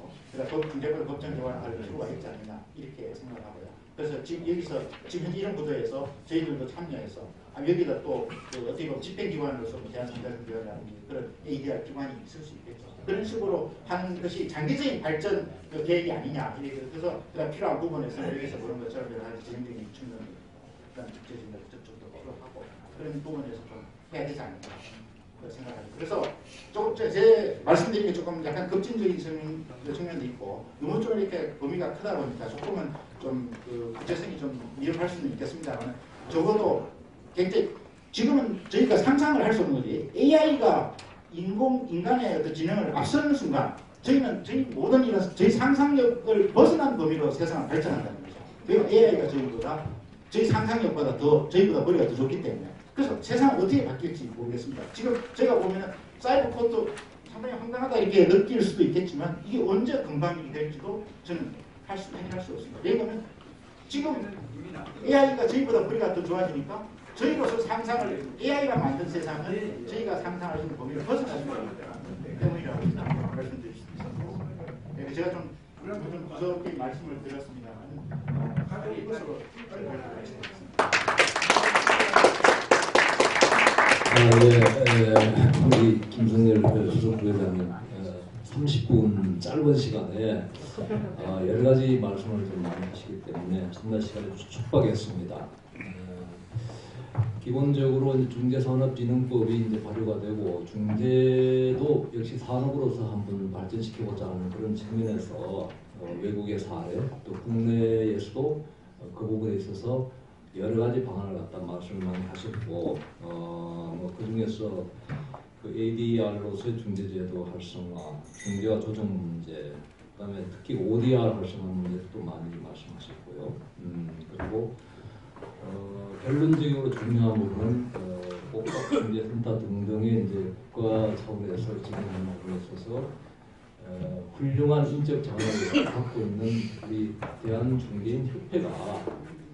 중재권 법정 기관화할 필요가 있지 않느냐 이렇게 생각하고요. 그래서 지금 여기서 지금 현재 이런 구도에서 저희들도 참여해서 여기다 또 어떻게 보면 집행기관으로서 대한성장기관이라든지 그런 ADR 기관이 있을 수 있겠죠. 그런 식으로 하는 것이 장기적인 발전 계획이 아니냐. 그래서 그다음 필요한 부분에서는 여기서 그런 것처럼 여러 가지 재정적인 측면, 그다음 국제적인 저쪽도 필요하고 그런 부분에서 좀 해야 되지 않을까 생각합니다. 그래서 조금 제 말씀드린 게 조금 약간 급진적인 측면도 있고 너무 좀 이렇게 범위가 크다 보니까 조금은 좀 그 구체성이 좀 미흡할 수는 있겠습니다만 적어도 굉장히 지금은 저희가 상상을 할 수 없는 거지. AI가 인간의 어떤 지능을 앞서는 순간 저희 모든 일은 저희 상상력을 벗어난 범위로 세상을 발전한다는 거죠. 그리고 AI가 저희 상상력보다 더 저희보다 머리가 더 좋기 때문에 그래서 세상은 어떻게 바뀔지 모르겠습니다. 지금 제가 보면은 사이버 코드 상당히 황당하다 이렇게 느낄 수도 있겠지만 이게 언제 금방이 될지도 저는 할 수 없습니다. 왜냐하면 지금 AI가 저희보다 머리가 더 좋아지니까 저희로서 상상을 AI가 만든 세상은 저희가 상상할 수 있는 범위를 벗어나는 거기 때문이라고 말씀드릴 수 있습니다. 제가 좀 무섭게 말씀을 드렸습니다만 이것으로 우리 김성렬 수석 부회장님 30분 짧은 시간에 여러 가지 말씀을 좀 많이 하시기 때문에 상당 시간이 촉박했습니다. 기본적으로 이제 중개산업진흥법이 이제 발효가 되고 중개도 역시 산업으로서 한번 발전시켜보자 하는 그런 측면에서 외국의 사례 또 국내에서도 그 부분에 있어서 여러 가지 방안을 갖다 말씀을 많이 하셨고 그 중에서 그 ADR로서의 중재제도 활성화, 중개와 조정 문제, 그다음에 특히 ODR 활성화 문제도 많이 말씀하셨고요. 그리고 결론적으로 중요한 부분은 복합중개센터 등등의 이제 국가 차원에서 진행하는 부분에 있어서 훌륭한 인적 자원을 갖고 있는 우리 대한중개인 협회가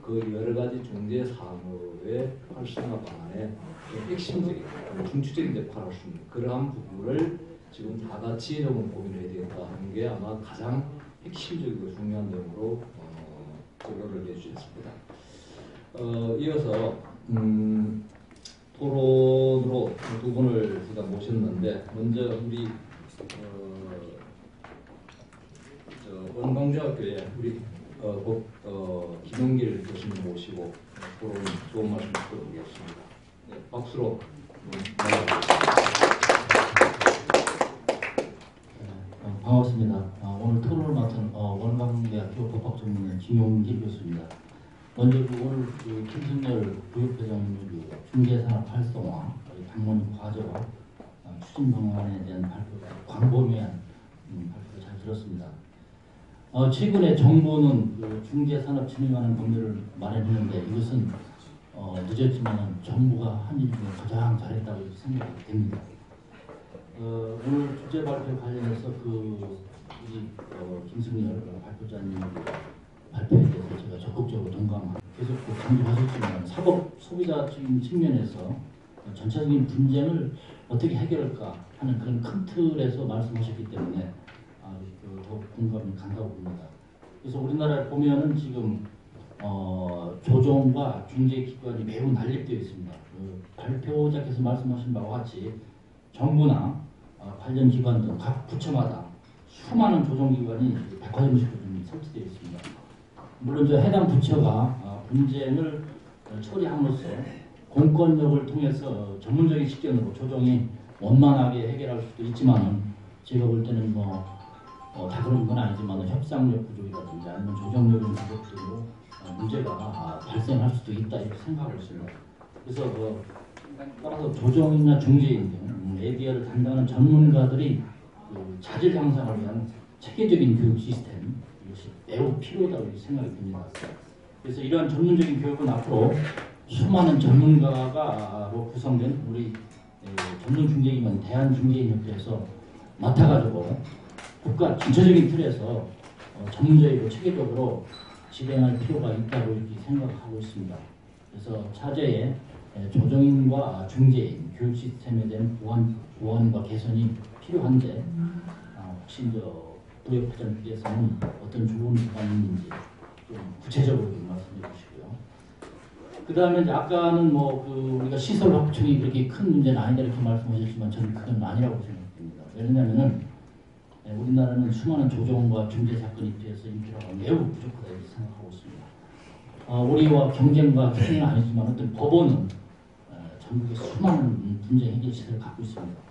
그 여러 가지 중개 산업의 활성화 방안에 핵심적인 중추적인 역할을 할 수 있는 그러한 부분을 지금 다 같이 좀 고민해야 되겠다 하는 게 아마 가장 핵심적이고 중요한 내용으로 고려를 해주셨습니다. 이어서 토론으로 두 분을 제가 모셨는데 먼저 우리 원광중학교에 우리 김용길 교수님 모시고 토론 좋은 말씀 들어보겠습니다. 네, 박수로 반갑습니다. 오늘 토론을 맡은 원광대학교 법학전문의 김용길 교수입니다. 먼저 오늘 김성렬 부협회장님 중개산업 활성화 당론 과제와 추진 방안에 대한 발표가 광범위한 발표를 잘 들었습니다. 최근에 정부는 중개산업 진흥하는 법률을 마련했는데 이것은 늦었지만 정부가 한 일 중에 가장 잘했다고 생각이 됩니다. 오늘 주제 발표 관련해서 김승렬 발표자님 발표에 대해서 제가 적극적으로 동감하고 계속 강조하셨지만 사법 소비자적인 측면에서 전체적인 분쟁을 어떻게 해결할까 하는 그런 큰 틀에서 말씀하셨기 때문에 더욱 공감이 간다고 봅니다. 그래서 우리나라에 보면은 지금 조정과 중재기관이 매우 난립되어 있습니다. 발표자께서 말씀하신 바와 같이 정부나 관련 기관 등 각 부처마다 수많은 조정기관이 백화점식으로 설치되어 있습니다. 물론 해당 부처가 분쟁을 처리함으로써 공권력을 통해서 전문적인 식견으로 조정이 원만하게 해결할 수도 있지만은 제가 볼 때는 다 그런 건 아니지만 협상력 부족이라든지 아니면 조정력인 부족으로 문제가 발생할 수도 있다 이렇게 생각하고 있습니다. 그래서 따라서 조정이나 중재인 등 ADR을 담당하는 전문가들이 자질 향상을 위한 체계적인 교육 시스템 이것이 매우 필요하다고 생각이 듭니다. 그래서 이러한 전문적인 교육은 앞으로 수많은 전문가로 구성된 우리 전문 중개기관 대한중개인협회에서 맡아가지고 국가 전체적인 틀에서 전문적이고 체계적으로 진행할 필요가 있다고 이렇게 생각하고 있습니다. 그래서 차제에 조정인과 중개인 교육 시스템에 대한 보완과 개선이 필요한데 혹시 부협회장께서는 어떤 좋은 방안인지 좀 구체적으로 좀 말씀해 주시고요. 그 다음에 이제 아까는 뭐 그 우리가 시설 확충이 그렇게 큰 문제는 아니다 이렇게 말씀하셨지만 저는 그건 아니라고 생각합니다. 왜냐하면은 우리나라는 수많은 조정과 중재 사건에 비해서 인프라가 매우 부족하다 이렇게 생각하고 있습니다. 우리와 경쟁과 경쟁은 아니지만 어떤 법원은 전국에 수많은 분쟁 해결 시설을 갖고 있습니다.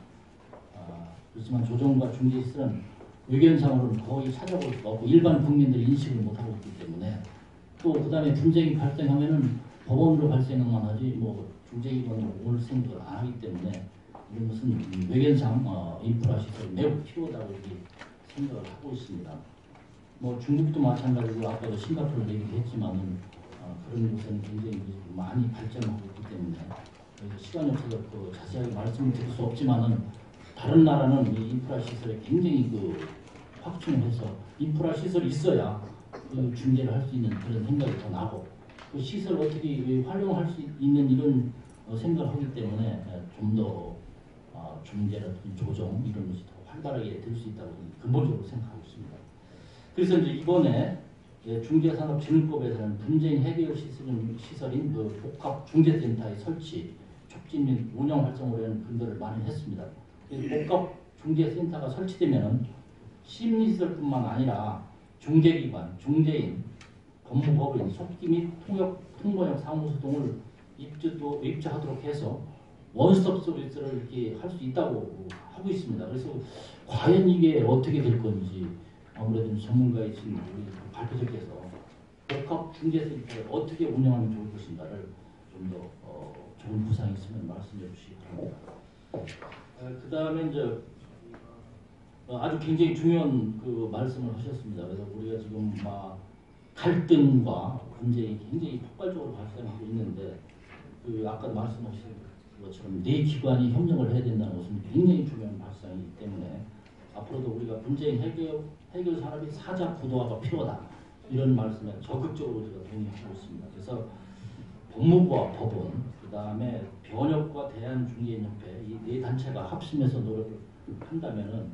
그렇지만 조정과 중재 시설은 의견상으로는 거의 찾아볼 수가 없고 일반 국민들이 인식을 못하고 있기 때문에 또 그 다음에 분쟁이 발생하면은 법원으로 발생만 하지 뭐 중재기관으로 올 생각을 안 하기 때문에 이런 것은 외견상 인프라 시설이 매우 필요하다고 이렇게 생각을 하고 있습니다. 뭐 중국도 마찬가지고 아까도 싱가포르 얘기했지만은 그런 곳에는 굉장히 많이 발전하고 있기 때문에 시간이 없어서 그 자세하게 말씀을 드릴 수 없지만은 다른 나라는 이 인프라 시설에 굉장히 그 확충을 해서 인프라 시설이 있어야 그 중재를 할 수 있는 그런 생각이 더 나고 그 시설 어떻게 활용할 수 있는 이런 생각을 하기 때문에 좀 더 중재라든지 조정 이런 것이 더 활발하게 될 수 있다고 근본적으로 생각하고 있습니다. 그래서 이제 이번에 중재산업진흥법에서는 분쟁 해결 시설인 그 복합 중재센터의 설치, 촉진 및 운영 활성화에 대한 근거를 많이 했습니다. 복합 중재센터가 설치되면 심리시설뿐만 아니라 중재기관, 중재인, 법무법인, 속기 및 통번역 사무소 등을 입주하도록 해서 원스톱 서비스를 이렇게 할 수 있다고 하고 있습니다. 그래서 과연 이게 어떻게 될 건지 아무래도 전문가이신 우리 발표자께서 복합 중재센터를 어떻게 운영하면 좋을 것인가를 좀 더 좋은 구상이 있으면 말씀해 주시기 바랍니다. 그 다음에 이제 아주 굉장히 중요한 그 말씀을 하셨습니다. 그래서 우리가 지금 막 갈등과 분쟁이 굉장히 폭발적으로 발생하고 있는데 그 아까 말씀하신 것처럼 네 기관이 협력을 해야 된다는 것은 굉장히 중요한 발상이기 때문에 앞으로도 우리가 분쟁 해결 산업의 사자 구도화가 필요하다 이런 말씀에 적극적으로 제가 동의하고 있습니다. 그래서 법무부와 법원, 그 다음에 변협과 대한중개인협회 이 네 단체가 합심해서 노력을 한다면은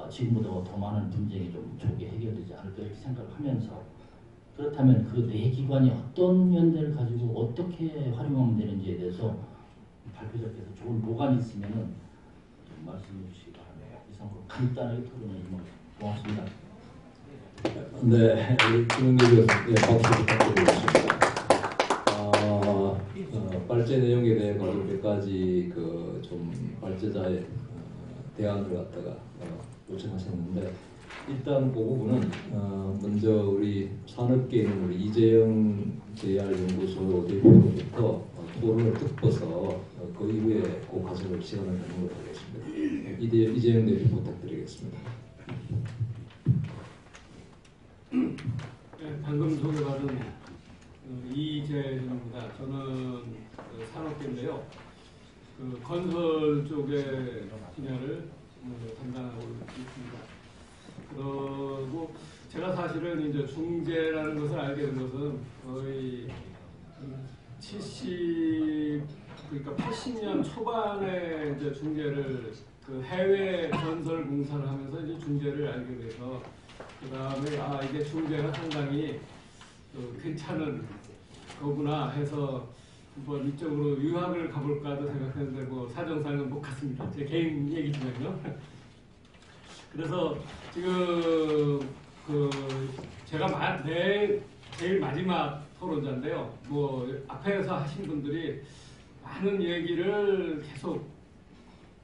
지금보다 더 많은 분쟁이 좀 조기 해결되지 않을까 이렇게 생각을 하면서 그렇다면 그 네 기관이 어떤 연대를 가지고 어떻게 활용하면 되는지에 대해서 발표자께서 좋은 보관이 있으면은 좀 말씀해 주시기 바랍니다. 이상으로 간단하게 토론을 고맙습니다. 네, 김은길 교수님 박수 부탁드리겠습니다. 발제 내용에 대해 가지고 몇 가지 그 좀 발제자의 대안을 갖다가 요청하셨는데 일단 그 부분은 먼저 우리 산업계에 있는 우리 이재영 JR연구소 대표로부터 토론을 듣고서 그 이후에 그 과정을 시간을 갖는 것으로 하겠습니다. 이재영 대표 부탁드리겠습니다. 네, 방금 소개받은 이재영입니다. 저는 산업계인데요. 그 건설 쪽의 분야를 담당하고 있습니다. 그리고 제가 사실은 이제 중재라는 것을 알게 된 것은 거의 그러니까 80년 초반에 이제 중재를 그 해외 건설 공사를 하면서 이제 중재를 알게 돼서 그 다음에 이게 중재가 상당히 괜찮은 거구나 해서 한번 이쪽으로 유학을 가볼까도 생각했는데 뭐 사정상은 못 갔습니다. 제 개인 얘기지만요. 그래서 지금 제가 제일 마지막 토론자인데요. 뭐 앞에서 하신 분들이 많은 얘기를 계속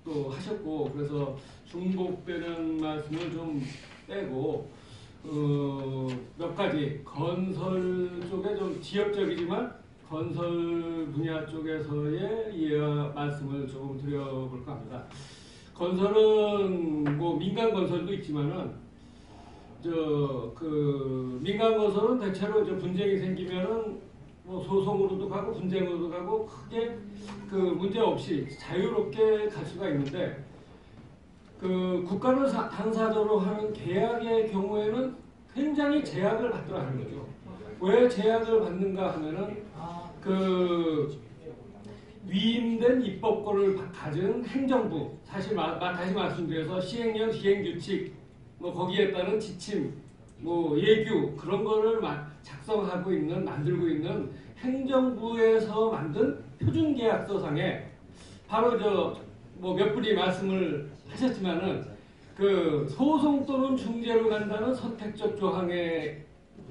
또 하셨고 그래서 중복되는 말씀을 좀 빼고 몇 가지 건설 쪽에 좀 지역적이지만 건설 분야 쪽에서의 말씀을 조금 드려볼까 합니다. 건설은 뭐 민간 건설도 있지만은 민간 건설은 대체로 이제 분쟁이 생기면은 뭐 소송으로도 가고 분쟁으로도 가고 크게 그 문제 없이 자유롭게 갈 수가 있는데 그 국가를 당사자로 하는 계약의 경우에는 굉장히 제약을 받더라 하는 거죠. 왜 제약을 받는가 하면은 그 위임된 입법권을 가진 행정부, 사실 다시 말씀드려서 시행령, 시행규칙, 뭐 거기에 따른 지침, 뭐 예규 그런 거를 작성하고 있는 만들고 있는 행정부에서 만든 표준계약서상에 바로 저 뭐 몇 분이 말씀을 하셨지만은 그 소송 또는 중재로 간다는 선택적 조항에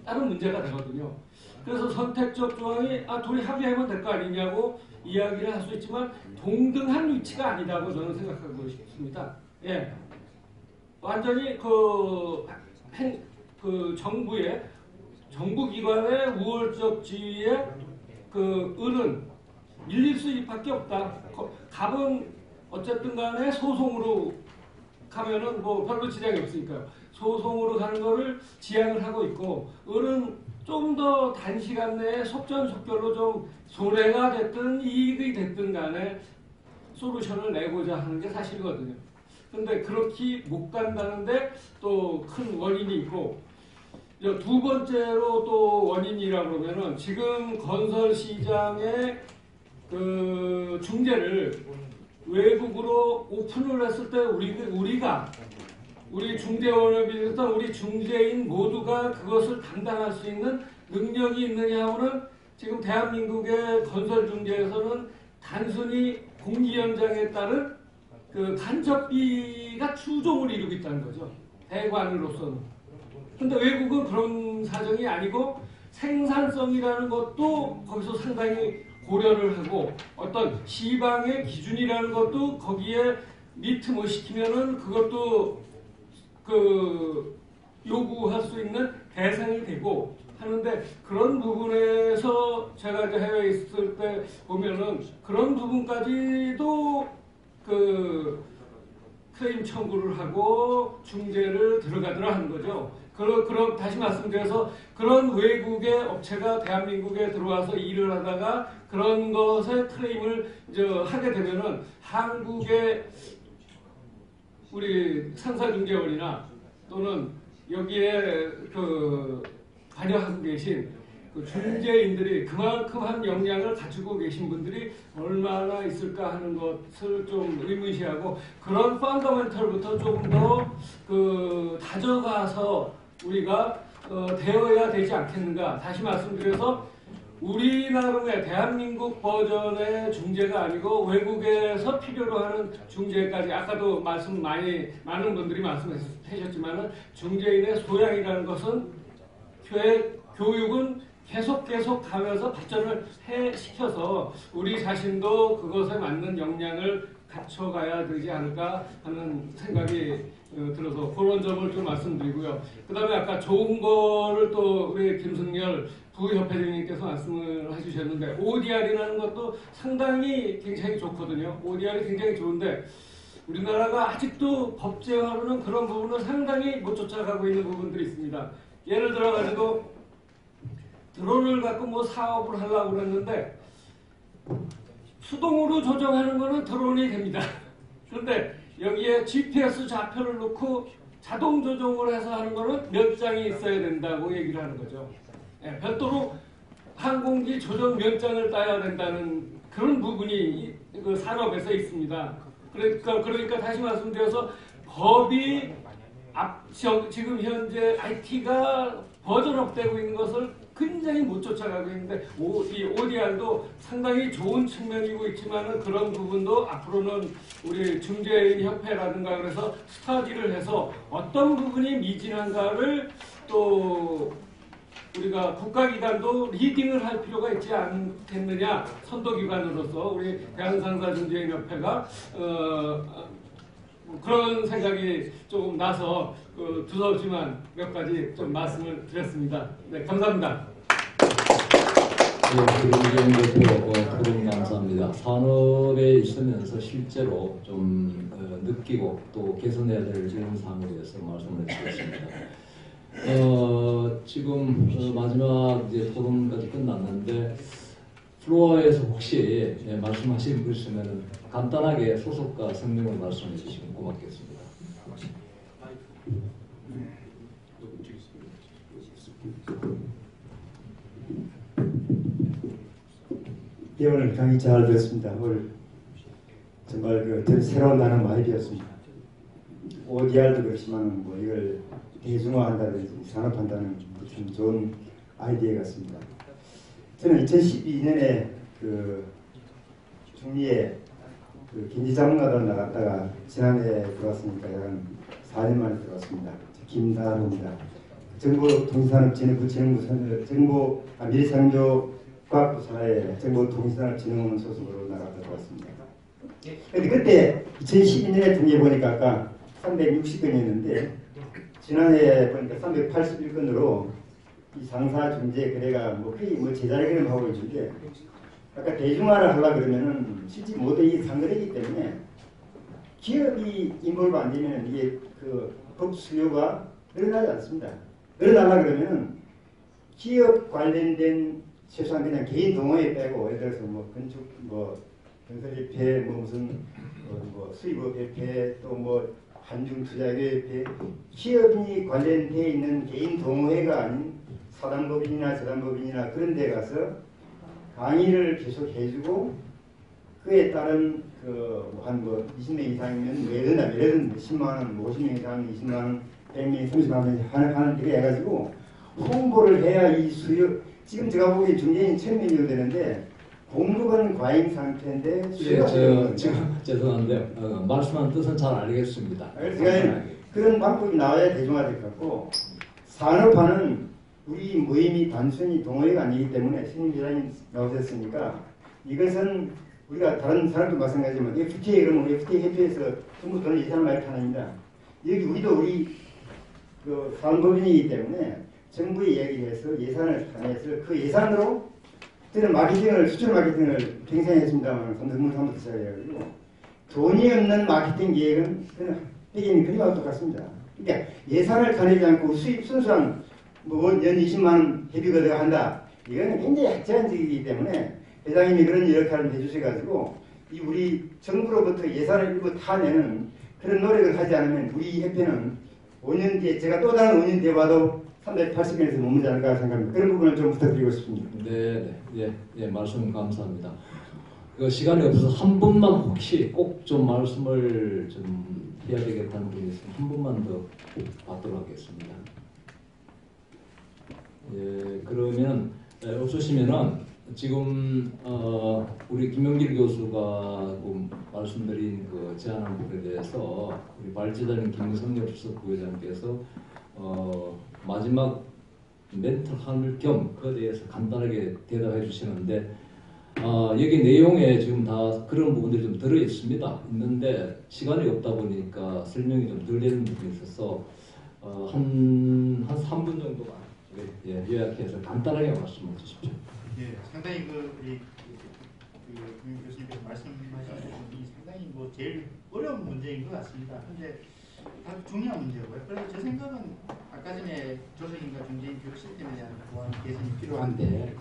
따른 문제가 되거든요. 그래서 선택적 조항이 둘이 합의하면 될 거 아니냐고 이야기를 할 수 있지만 동등한 위치가 아니다고 저는 생각하고 싶습니다. 예, 완전히 그 정부의 정부기관의 우월적 지위에 그 을은 밀릴 수밖에 없다. 갑은 어쨌든 간에 소송으로 가면은 뭐 별로 지장이 없으니까요. 소송으로 가는 거를 지향을 하고 있고 을은 좀 더 단시간 내에 속전속결로 좀 손해가 됐든 이익이 됐든 간에 솔루션을 내고자 하는 게 사실이거든요. 근데 그렇게 못 간다는데 또 큰 원인이 있고 두 번째로 또 원인이라고 그러면은 지금 건설 시장의 그 중재를 외국으로 오픈을 했을 때 우리 중재원을 비롯한 우리 중재인 모두가 그것을 감당할 수 있는 능력이 있느냐 하면은 지금 대한민국의 건설 중재에서는 단순히 공기 현장에 따른 그 간접비가 추종을 이루고 있다는 거죠. 대관으로서는. 근데 외국은 그런 사정이 아니고 생산성이라는 것도 거기서 상당히 고려를 하고 어떤 시방의 기준이라는 것도 거기에 미트못 시키면은 그것도 그 요구할 수 있는 대상이 되고 하는데 그런 부분에서 제가 해외에 있을 때 보면은 그런 부분까지도 그 클레임 청구를 하고 중재를 들어가더라 하는 거죠. 그럼 다시 말씀드려서 그런 외국의 업체가 대한민국에 들어와서 일을 하다가 그런 것에 클레임을 하게 되면은 한국의 우리 상사중재원이나 또는 여기에 그 관여하고 계신 그 중재인들이 그만큼한 역량을 가지고 계신 분들이 얼마나 있을까 하는 것을 좀 의문시하고 그런 펀더멘털부터 조금 더 그 다져가서 우리가 되어야 되지 않겠는가. 다시 말씀드려서 우리 나름의 대한민국 버전의 중재가 아니고 외국에서 필요로 하는 중재까지 아까도 많은 분들이 말씀하셨지만은 중재인의 소양이라는 것은 교육은 계속 가면서 발전을 시켜서 우리 자신도 그것에 맞는 역량을 갖춰가야 되지 않을까 하는 생각이 들어서 그런 점을 좀 말씀드리고요. 그 다음에 아까 좋은 거를 또 우리 김승열 부협회장님께서 말씀을 해주셨는데 ODR이라는 것도 상당히 굉장히 좋거든요. ODR이 굉장히 좋은데 우리나라가 아직도 법제화로는 그런 부분을 상당히 못 쫓아가고 있는 부분들이 있습니다. 예를 들어가지고 드론을 갖고 뭐 사업을 하려고 그랬는데 수동으로 조정하는 거는 드론이 됩니다. 그런데 여기에 GPS 좌표를 놓고 자동 조정을 해서 하는 거는 면장이 있어야 된다고 얘기를 하는 거죠. 예, 별도로 항공기 조정 면장을 따야 된다는 그런 부분이 그 산업에서 있습니다. 그러니까 다시 말씀드려서 법이 지금 현재 IT가 버전업되고 있는 것을 굉장히 못 쫓아가고 있는데 이 ODR도 상당히 좋은 측면이고 있지만은 그런 부분도 앞으로는 우리 중재인 협회라든가 그래서 스터디를 해서 어떤 부분이 미진한가를 또 우리가 국가기관도 리딩을 할 필요가 있지 않겠느냐. 선도기관으로서 우리 대한상사중재인협회가 그런 생각이 조금 나서 두서없지만 몇 가지 좀 말씀을 드렸습니다. 네, 감사합니다. 네, 토론 감사합니다. 산업에 있으면서 실제로 좀 느끼고 또 개선해야 될 이런 사항에 대해서 말씀을 드렸습니다. 지금 마지막 이제 토론까지 끝났는데 플로어에서 혹시 말씀하신 분 있으면 간단하게 소속과 성명을 말씀해 주시면 고맙겠습니다. 예, 오늘 강의 잘 들었습니다. 오늘 정말 새로운 단어 많이 배웠습니다. ODR도 그렇지만 뭐 이걸 대중화한다든지 산업한다는 참 좋은 아이디어 같습니다. 저는 2012년에 그 중미에 그 경제자문가로 나갔다가 지난해 들어왔으니까 약 4년 만에 들어왔습니다. 김다로입니다. 정보통신산업진흥부 미래창조과학부 산하의 정보통신산업진흥원 소속으로 나갔다 들어왔습니다. 근데 그때 2012년에 통계 보니까 아까 360건이었는데 지난해 보니까 381건으로 이 상사 중재 거래가 뭐 거의 뭐 제자리를 하고 있는데 아까 대중화를 하려 그러면은 실제 모두 이 상거래이기 때문에 기업이 인볼브 안 되면 이게 그 법 수요가 늘어나지 않습니다. 늘어나려 그러면은 기업 관련된 최소한 그냥 개인 동호회 빼고 예를 들어서 뭐 건축 뭐 건설협회 뭐 무슨 뭐 수입업협회 또 뭐 한중투자협회 기업이 관련되어 있는 개인 동호회가 아닌 사단법인이나 재단법인이나 그런 데 가서 강의를 계속 해주고 그에 따른 한 20명 이상이면 예를 10만 원, 50명 이상 20만 원, 100명, 30만 원 하는 데 해가지고 홍보를 해야 이 수요 지금 제가 보기엔 중개인 1000명이 되는데 공급은 과잉 상태인데 수요가 지금 죄송한데 말씀한 뜻은 잘 알겠습니다. 제가 그런 방법이 나와야 대중화될 것 같고 산업화는 우리 모임이 단순히 동호회가 아니기 때문에 신임 기자님 나오셨으니까 이것은 우리가 다른 사람도 마찬가지지만 FTA 그러면 FTA 협회에서 전부 돈을 예산을 많이 타는입니다. 여기 우리도 우리 그 사업법인이기 때문에 정부에 이야기해서 예산을 타내서 그 예산으로 저는 마케팅을 수출 마케팅을 평생 했습니다만 삼성물산부터 시작해가지고 돈이 없는 마케팅 계획은 그냥 폐기는 그림하고 똑같습니다. 그러니까 예산을 타내지 않고 수입 순수한 연 20만 원 회비가 내가 한다. 이거는 굉장히 제한적이기 때문에 회장님이 그런 역할을 해주셔가지고 이 우리 정부로부터 예산을 일부 타내는 그런 노력을 하지 않으면 우리 협회는 5년 뒤에 제가 또 다른 5년 뒤에 봐도 380명에서 머물지 않을까 생각합니다. 그런 부분을 좀 부탁드리고 싶습니다. 네, 말씀 감사합니다. 그 시간이 없어서 한 분만 혹시 꼭 좀 말씀을 좀 해야 되겠다는 분이 있으면 한 분만 더 받도록 하겠습니다. 예, 그러면 없으시면은 지금 우리 김영길 교수가 말씀드린 그 제안한 부분에 대해서 우리 발제자님 김성엽 수석 부회장께서 마지막 멘트 할 겸 그에 대해서 간단하게 대답해 주시는데 여기 내용에 지금 다 그런 부분들이 좀 들어 있는데 시간이 없다 보니까 설명이 좀 덜 되는 부분이 있어서 한 3분 정도만 요약해서 간단하게 말씀해 주십시오. 예, 상당히 우리 김 교수님께서 말씀하신 부분이 상당히 제일 어려운 문제인 것 같습니다. 근데 아주 중요한 문제고요. 그래서 제 생각은 아까 전에 조선인과 중재인 교육 시스템에 대한 보완 개선이 필요한데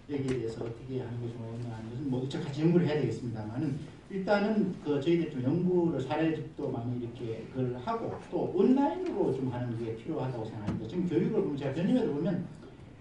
여기에 대해서 어떻게 하는 것이 좋느냐 하는 것은 뭐 같이 연구를 해야 되겠습니다만은 일단은 저희들 좀 연구를 사례집도 많이 이렇게 그걸 하고 또 온라인으로 좀 하는 게 필요하다고 생각합니다. 지금 교육을 보면 제가 변림에도 보면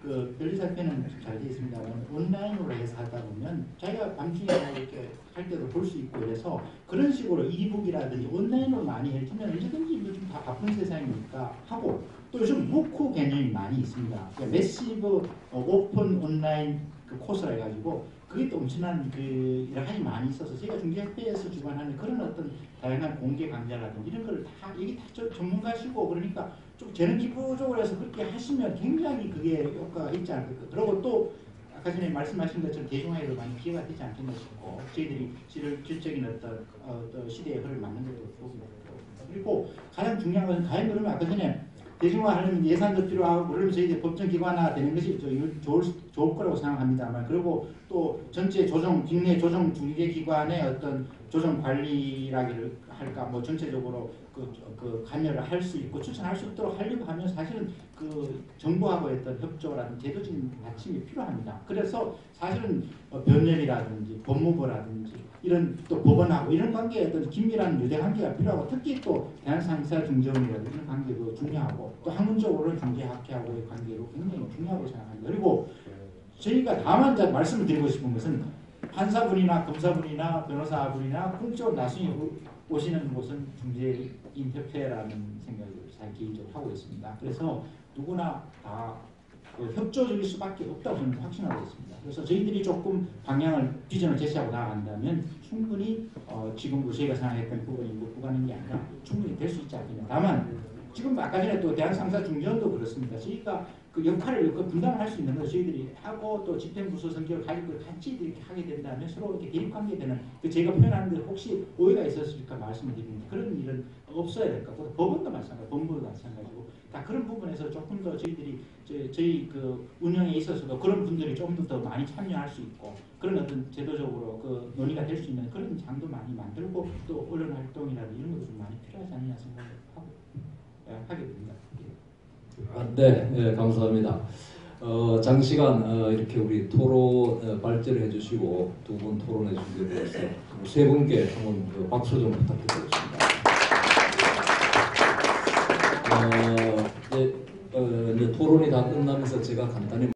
그 변리사태는 잘 되어 있습니다만 온라인으로 해서 하다 보면 자기가 밤중에 이렇게 할 때도 볼 수 있고 그래서 그런 식으로 이북이라든지 온라인으로 많이 해주면 언제든지 요즘 다 바쁜 세상이니까 하고 또 요즘 무크 개념이 많이 있습니다. 그러니까 매시브 오픈 온라인 그 코스라 해가지고 그게 또 엄청난 그 여러 가지 많이 있어서 저희가 중개협회에서 주관하는 그런 어떤 다양한 공개 강좌라든지 이런 걸 다 여기 다 전문가시고 그러니까 좀 재능 기부적으로 해서 그렇게 하시면 굉장히 그게 효과가 있지 않을까. 그리고 또 아까 전에 말씀하신 것처럼 대중화에도 많이 기회가 되지 않겠나 싶고 저희들이 질적인 어떤 시대의 흐름을 맞는 것도 보고 그리고 가장 중요한 것은 과연 그러면 아까 전에 대중화하려면 예산도 필요하고 그러면 저희들 법정기관화 되는 것이 좋을 거라고 생각합니다만 그리고 또 전체 조정 국내 조정 중개기관의 어떤 조정 관리라기를 할까 뭐 전체적으로 그 관여를 할 수 있고 추천할 수 있도록 하려고 하면 사실은 그 정부하고 어떤 협조라든지 제도적인 받침이 필요합니다. 그래서 사실은 변협이라든지 법무부라든지 이런 또 법원하고 이런 관계에 어떤 긴밀한 유대 관계가 필요하고 특히 또 대한상사중재원이라든지 이런 관계도 중요하고 또 학문적으로는 중개학회하고의 관계도 굉장히 중요하고 생각합니다. 그리고 저희가 다만 말씀을 드리고 싶은 것은 판사분이나 검사분이나 변호사분이나 공적으로 나중에 오시는 곳은 중재인협회라는 생각을 잘 개인적으로 하고 있습니다. 그래서 누구나 다 협조적일 수밖에 없다고 저는 확신하고 있습니다. 그래서 저희들이 조금 방향을 비전을 제시하고 나아간다면 충분히 지금도 저희가 생각했던 부분이 부과하는 게 아니라 충분히 될 수 있지 않겠냐. 다만 지금 아까 전에 또 대한상사중재원도 그렇습니다. 저희가 그 역할을 분담을 할 수 있는 거 저희들이 하고 또 집행부서 성격을 가지고 같이 이렇게 하게 된다면 서로 이렇게 대립관계되는 제가 표현하는 데 혹시 오해가 있었을까 말씀을 드립니다. 그런 일은 없어야 될 것 같고 법원도 마찬가지고 법무부도 마찬가지고 다 그런 부분에서 조금 더 저희들이 저희 그 운영에 있어서도 그런 분들이 좀 더 많이 참여할 수 있고 그런 어떤 제도적으로 그 논의가 될 수 있는 그런 장도 많이 만들고 또 언론 활동이라든지 이런 것도 좀 많이 필요하지 않느냐 생각을 하게 됩니다. 네, 감사합니다. 장시간 이렇게 우리 토론 발제를 해주시고 두 분 토론해 주시게 되어서 세 분께 한번 박수 좀 부탁드리겠습니다. 이제 토론이 다 끝나면서 제가 간단히